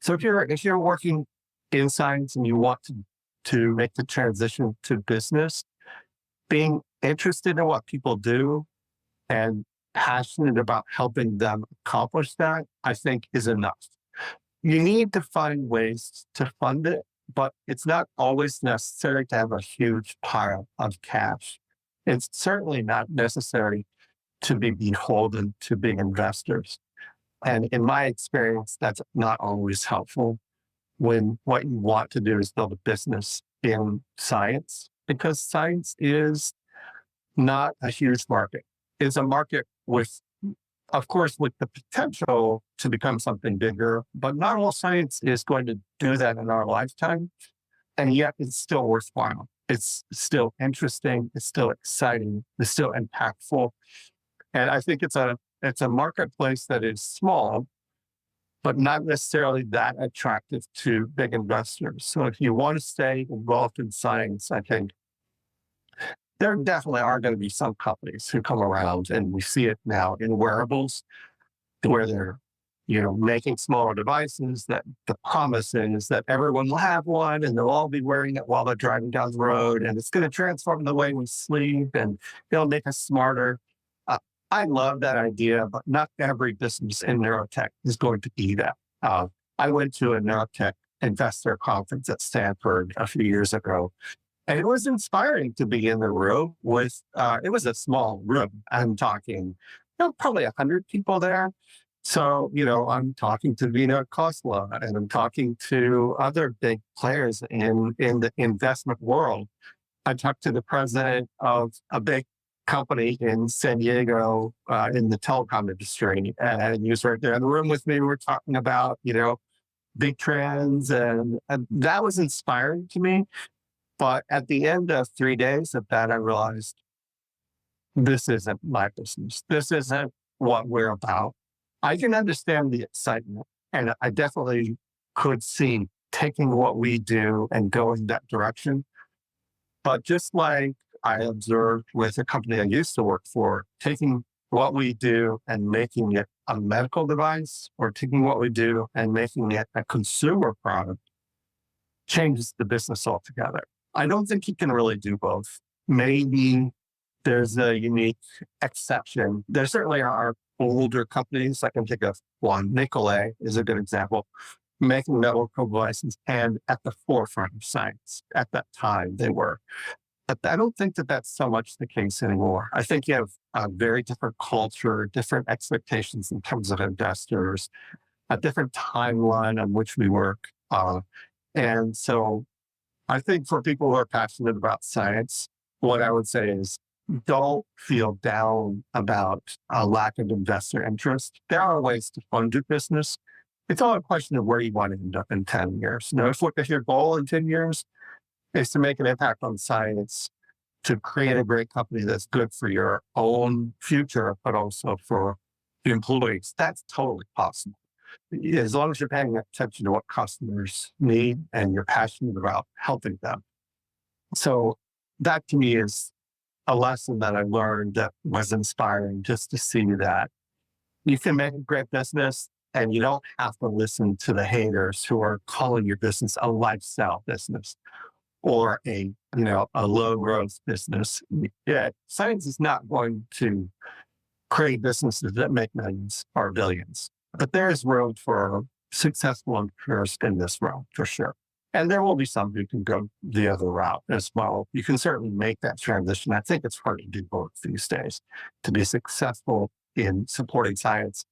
so if you're working in science and you want to make the transition to business, being interested in what people do and passionate about helping them accomplish that, I think is enough. You need to find ways to fund it, but it's not always necessary to have a huge pile of cash. It's certainly not necessary to be beholden to big investors. And in my experience, that's not always helpful when what you want to do is build a business in science, because science is not a huge market. It's a market with, of course, with the potential to become something bigger, but not all science is going to do that in our lifetime. And yet it's still worthwhile. It's still interesting. It's still exciting. It's still impactful. And I think it's a marketplace that is small, but not necessarily that attractive to big investors. So if you want to stay involved in science, I think there definitely are going to be some companies who come around, and we see it now in wearables where they're, making smaller devices that the promise is that everyone will have one and they'll all be wearing it while they're driving down the road. And it's going to transform the way we sleep and it'll make us smarter. Uh, I love that idea, but not every business in neurotech is going to be that. I went to a neurotech investor conference at Stanford a few years ago, and it was inspiring to be in the room with, it was a small room. I'm talking, probably 100 people there. So, I'm talking to Vina Kosla and I'm talking to other big players in the investment world. I talked to the president of a big company in San Diego in the telecom industry, and he was right there in the room with me. We were talking about, big trends, and that was inspiring to me. But at the end of 3 days of that, I realized this isn't my business. This isn't what we're about. I can understand the excitement, and I definitely could see taking what we do and going that direction. But just like I observed with a company I used to work for, taking what we do and making it a medical device, or taking what we do and making it a consumer product, changes the business altogether. I don't think you can really do both. Maybe there's a unique exception. There certainly are older companies. I can think of one. Nicolay is a good example, making medical devices and at the forefront of science. At that time, they were. But I don't think that that's so much the case anymore. I think you have a very different culture, different expectations in terms of investors, a different timeline on which we work. And so I think for people who are passionate about science, what I would say is don't feel down about a lack of investor interest. There are ways to fund your business. It's all a question of where you want to end up in 10 years. If your goal in 10 years is to make an impact on science, to create a great company that's good for your own future, but also for the employees, that's totally possible. As long as you're paying attention to what customers need and you're passionate about helping them. So that to me is a lesson that I learned that was inspiring, just to see that You can make a great business and you don't have to listen to the haters who are calling your business a lifestyle business or a low growth business. Yeah, science is not going to create businesses that make millions or billions, but there is room for successful entrepreneurs in this realm for sure. And there will be some who can go the other route as well. You can certainly make that transition. I think it's hard to do both these days. To be successful in supporting science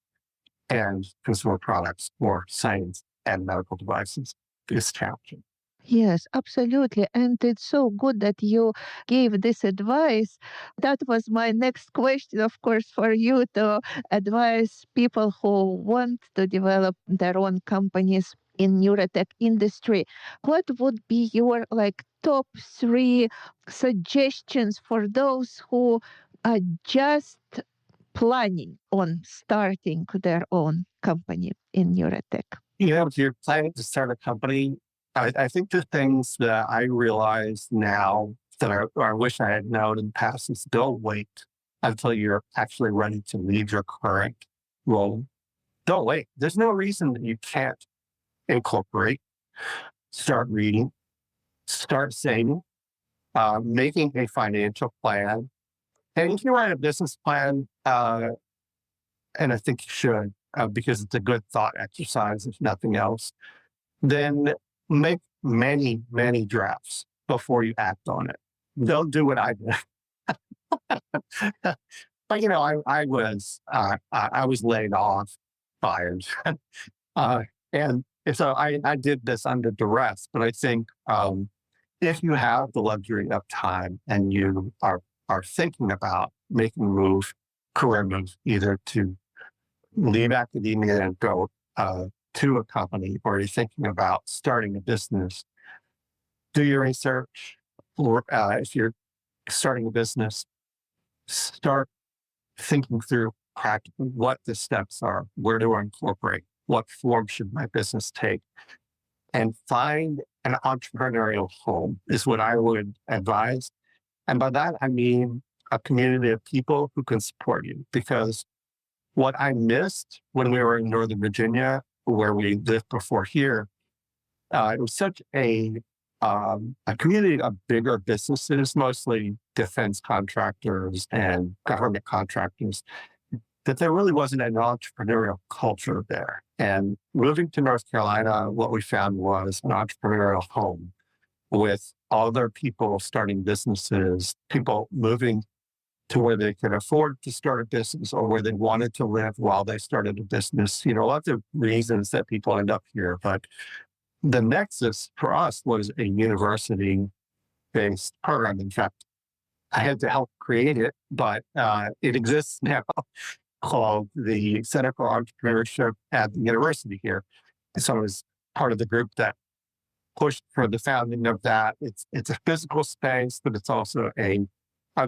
and consumer products or science and medical devices is challenging. Yes, absolutely. And it's so good that you gave this advice. That was my next question, of course, for you to advise people who want to develop their own companies in neurotech industry. What would be your top three suggestions for those who are just planning on starting their own company in neurotech? If you're planning to start a company, I think the things that I realize now that I wish I had known in the past is don't wait until you're actually ready to leave your current role. Don't wait. There's no reason that you can't incorporate, start reading, start saving, making a financial plan. And if you write a business plan, and I think you should, because it's a good thought exercise, if nothing else, then make many, many drafts before you act on it. Don't do what I did. But I was laid off, fired, and so I did this under duress. But I think if you have the luxury of time and you are thinking about making a move, career move, either to leave academia and go to a company, or you're thinking about starting a business, do your research. Or if you're starting a business, start thinking through practically what the steps are. Where do I incorporate? What form should my business take? And find an entrepreneurial home is what I would advise. And by that, I mean a community of people who can support you. Because what I missed when we were in Northern Virginia, where we lived before here, it was such a community of bigger businesses, mostly defense contractors and government contractors, that there really wasn't an entrepreneurial culture there. And moving to North Carolina, what we found was an entrepreneurial home with other people starting businesses, people moving to where they could afford to start a business or where they wanted to live while they started a business. Lots of reasons that people end up here. But the nexus for us was a university-based program. In fact, I had to help create it, but it exists now, called the Center for Entrepreneurship at the university here. So I was part of the group that pushed for the founding of that. It's a physical space, but it's also a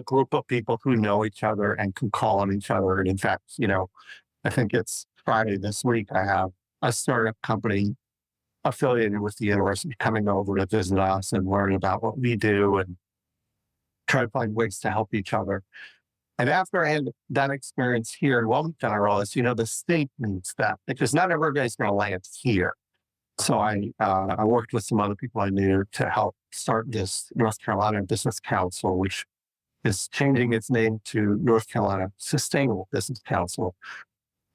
group of people who know each other and can call on each other. And in fact, I think it's Friday this week, I have a startup company affiliated with the university coming over to visit us and learn about what we do and try to find ways to help each other. And after I had that experience here in Wilmington, I realized, the state needs that because not everybody's going to land here. So I worked with some other people I knew to help start this North Carolina Business Council, which is changing its name to North Carolina Sustainable Business Council,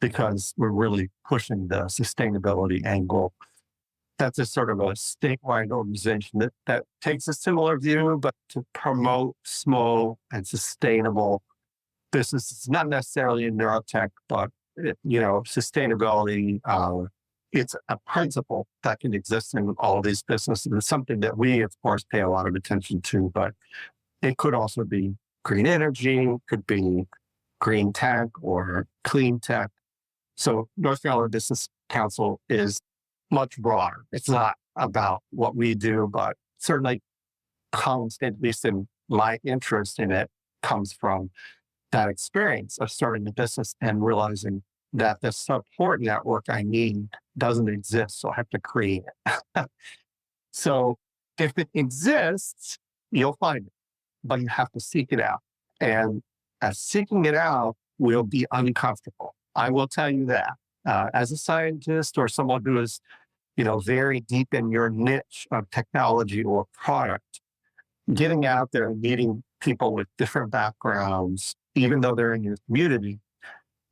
because we're really pushing the sustainability angle. That's a sort of a statewide organization that takes a similar view, but to promote small and sustainable businesses, not necessarily in neurotech, but sustainability. It's a principle that can exist in all of these businesses. It's something that we, of course, pay a lot of attention to, but it could also be green energy, could be green tech or clean tech. So North Carolina Business Council is much broader. It's not about what we do, but certainly comes, at least in my interest in it, comes from that experience of starting a business and realizing that the support network I need doesn't exist, so I have to create it. So if it exists, you'll find it, but you have to seek it out. And as seeking it out will be uncomfortable. I will tell you that. As a scientist or someone who is, very deep in your niche of technology or product, getting out there and meeting people with different backgrounds, even though they're in your community,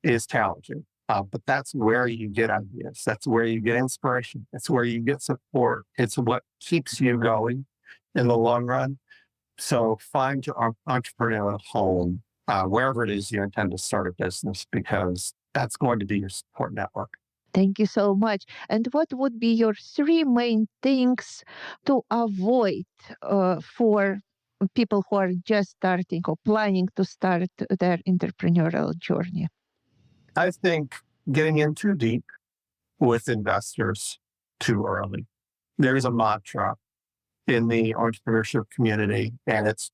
is challenging. But that's where you get ideas. That's where you get inspiration. It's where you get support. It's what keeps you going in the long run. So find your entrepreneurial home, wherever it is you intend to start a business, because that's going to be your support network. Thank you so much. And what would be your three main things to avoid for people who are just starting or planning to start their entrepreneurial journey? I think getting in too deep with investors too early. There is a mantra in the entrepreneurship community, and it's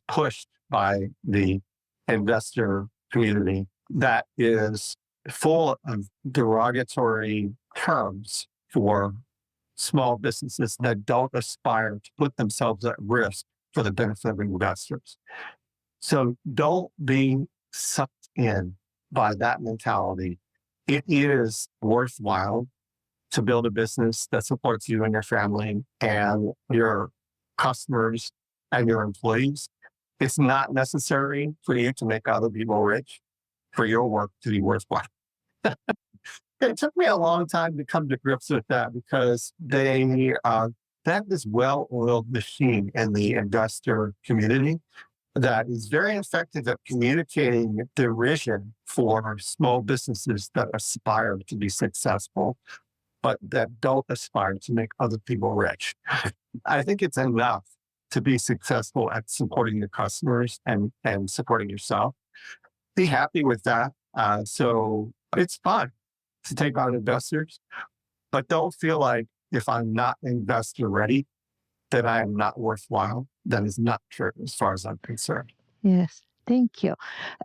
pushed by the investor community, that is full of derogatory terms for small businesses that don't aspire to put themselves at risk for the benefit of investors. So don't be sucked in by that mentality. It is worthwhile to build a business that supports you and your family and your customers and your employees. It's not necessary for you to make other people rich for your work to be worthwhile. It took me a long time to come to grips with that, because they have this well-oiled machine in the investor community that is very effective at communicating their vision for small businesses that aspire to be successful, but that don't aspire to make other people rich. I think it's enough to be successful at supporting your customers and supporting yourself. Be happy with that. So it's fun to take on investors, but don't feel like if I'm not investor ready, that I am not worthwhile. That is not true as far as I'm concerned. Yes, thank you.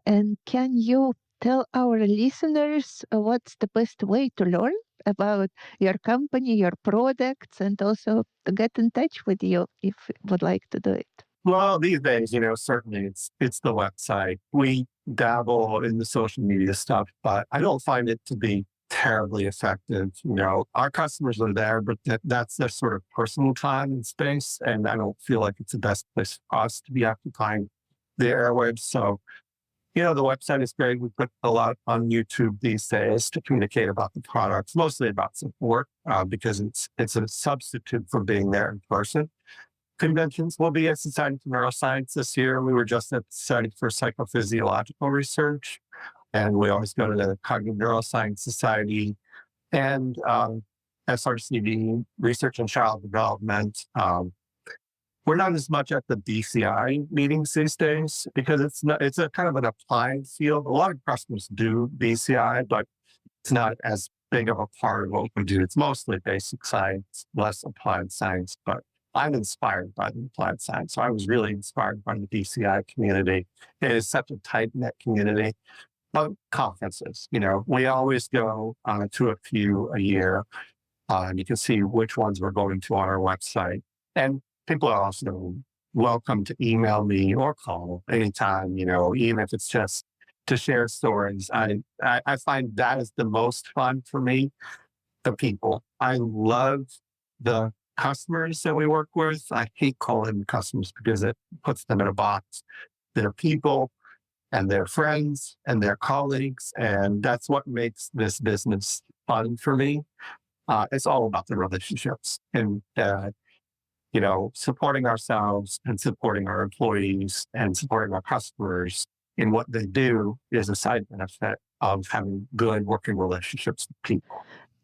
And can you tell our listeners what's the best way to learn about your company, your products, and also to get in touch with you if you would like to do it? Well, these days, certainly it's the website. We dabble in the social media stuff, but I don't find it to be terribly effective. Our customers are there, but that's their sort of personal time and space. And I don't feel like it's the best place for us to be occupying the airwaves. So, the website is great. We put a lot on YouTube these days to communicate about the products, mostly about support, because it's a substitute for being there in person. Conventions. We'll be at Society for Neuroscience this year. We were just at the Society for Psychophysiological Research, and we always go to the Cognitive Neuroscience Society and SRCD, Research and Child Development. We're not as much at the BCI meetings these days, because it's a kind of an applied field. A lot of customers do BCI, but it's not as big of a part of what we do. It's mostly basic science, less applied science, but I'm inspired by the applied science. So I was really inspired by the BCI community. It is such a tight-knit community. But conferences, we always go to a few a year. You can see which ones we're going to on our website. And people are also welcome to email me or call anytime, even if it's just to share stories. I find that is the most fun for me, the people. I love the customers that we work with. I hate calling them customers because it puts them in a box. They're people, and their friends and their colleagues. And that's what makes this business fun for me. It's all about the relationships and, supporting ourselves and supporting our employees and supporting our customers in what they do is a side benefit of having good working relationships with people.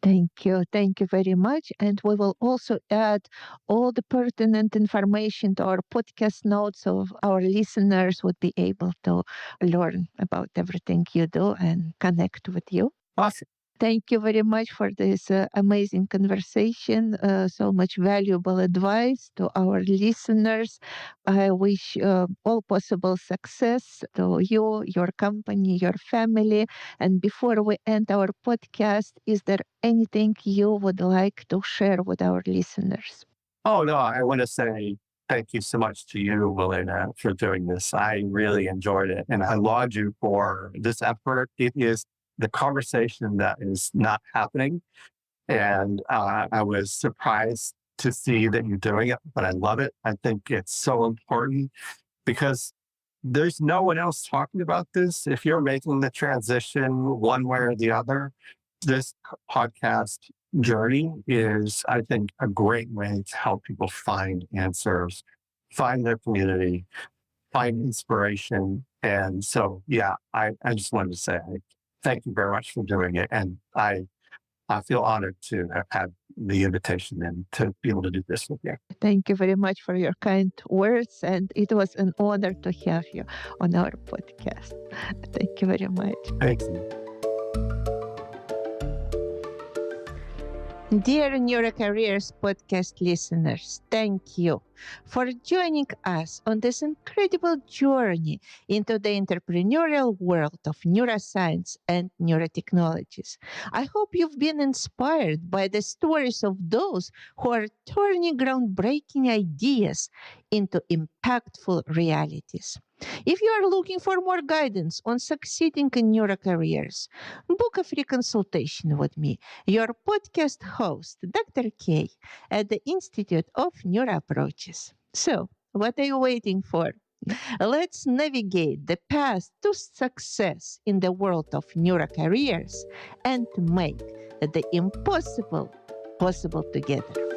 Thank you. Thank you very much. And we will also add all the pertinent information to our podcast notes so our listeners would be able to learn about everything you do and connect with you. Awesome. Thank you very much for this amazing conversation. So much valuable advice to our listeners. I wish all possible success to you, your company, your family. And before we end our podcast, is there anything you would like to share with our listeners? Oh, no, I want to say thank you so much to you, Melina, for doing this. I really enjoyed it. And I laud you for this effort. It is the conversation that is not happening. And I was surprised to see that you're doing it, but I love it. I think it's so important because there's no one else talking about this. If you're making the transition one way or the other, this podcast journey is, I think, a great way to help people find answers, find their community, find inspiration. And so, yeah, I just wanted to say thank you very much for doing it. And I feel honored to have had the invitation and to be able to do this with you. Thank you very much for your kind words. And it was an honor to have you on our podcast. Thank you very much. Thank you. Dear Neurocareers podcast listeners, thank you for joining us on this incredible journey into the entrepreneurial world of neuroscience and neurotechnologies. I hope you've been inspired by the stories of those who are turning groundbreaking ideas into impactful realities. If you are looking for more guidance on succeeding in Neurocareers, book a free consultation with me, your podcast host, Dr. K, at the Institute of Neuroapproaches. So, what are you waiting for? Let's navigate the path to success in the world of Neurocareers and make the impossible possible together.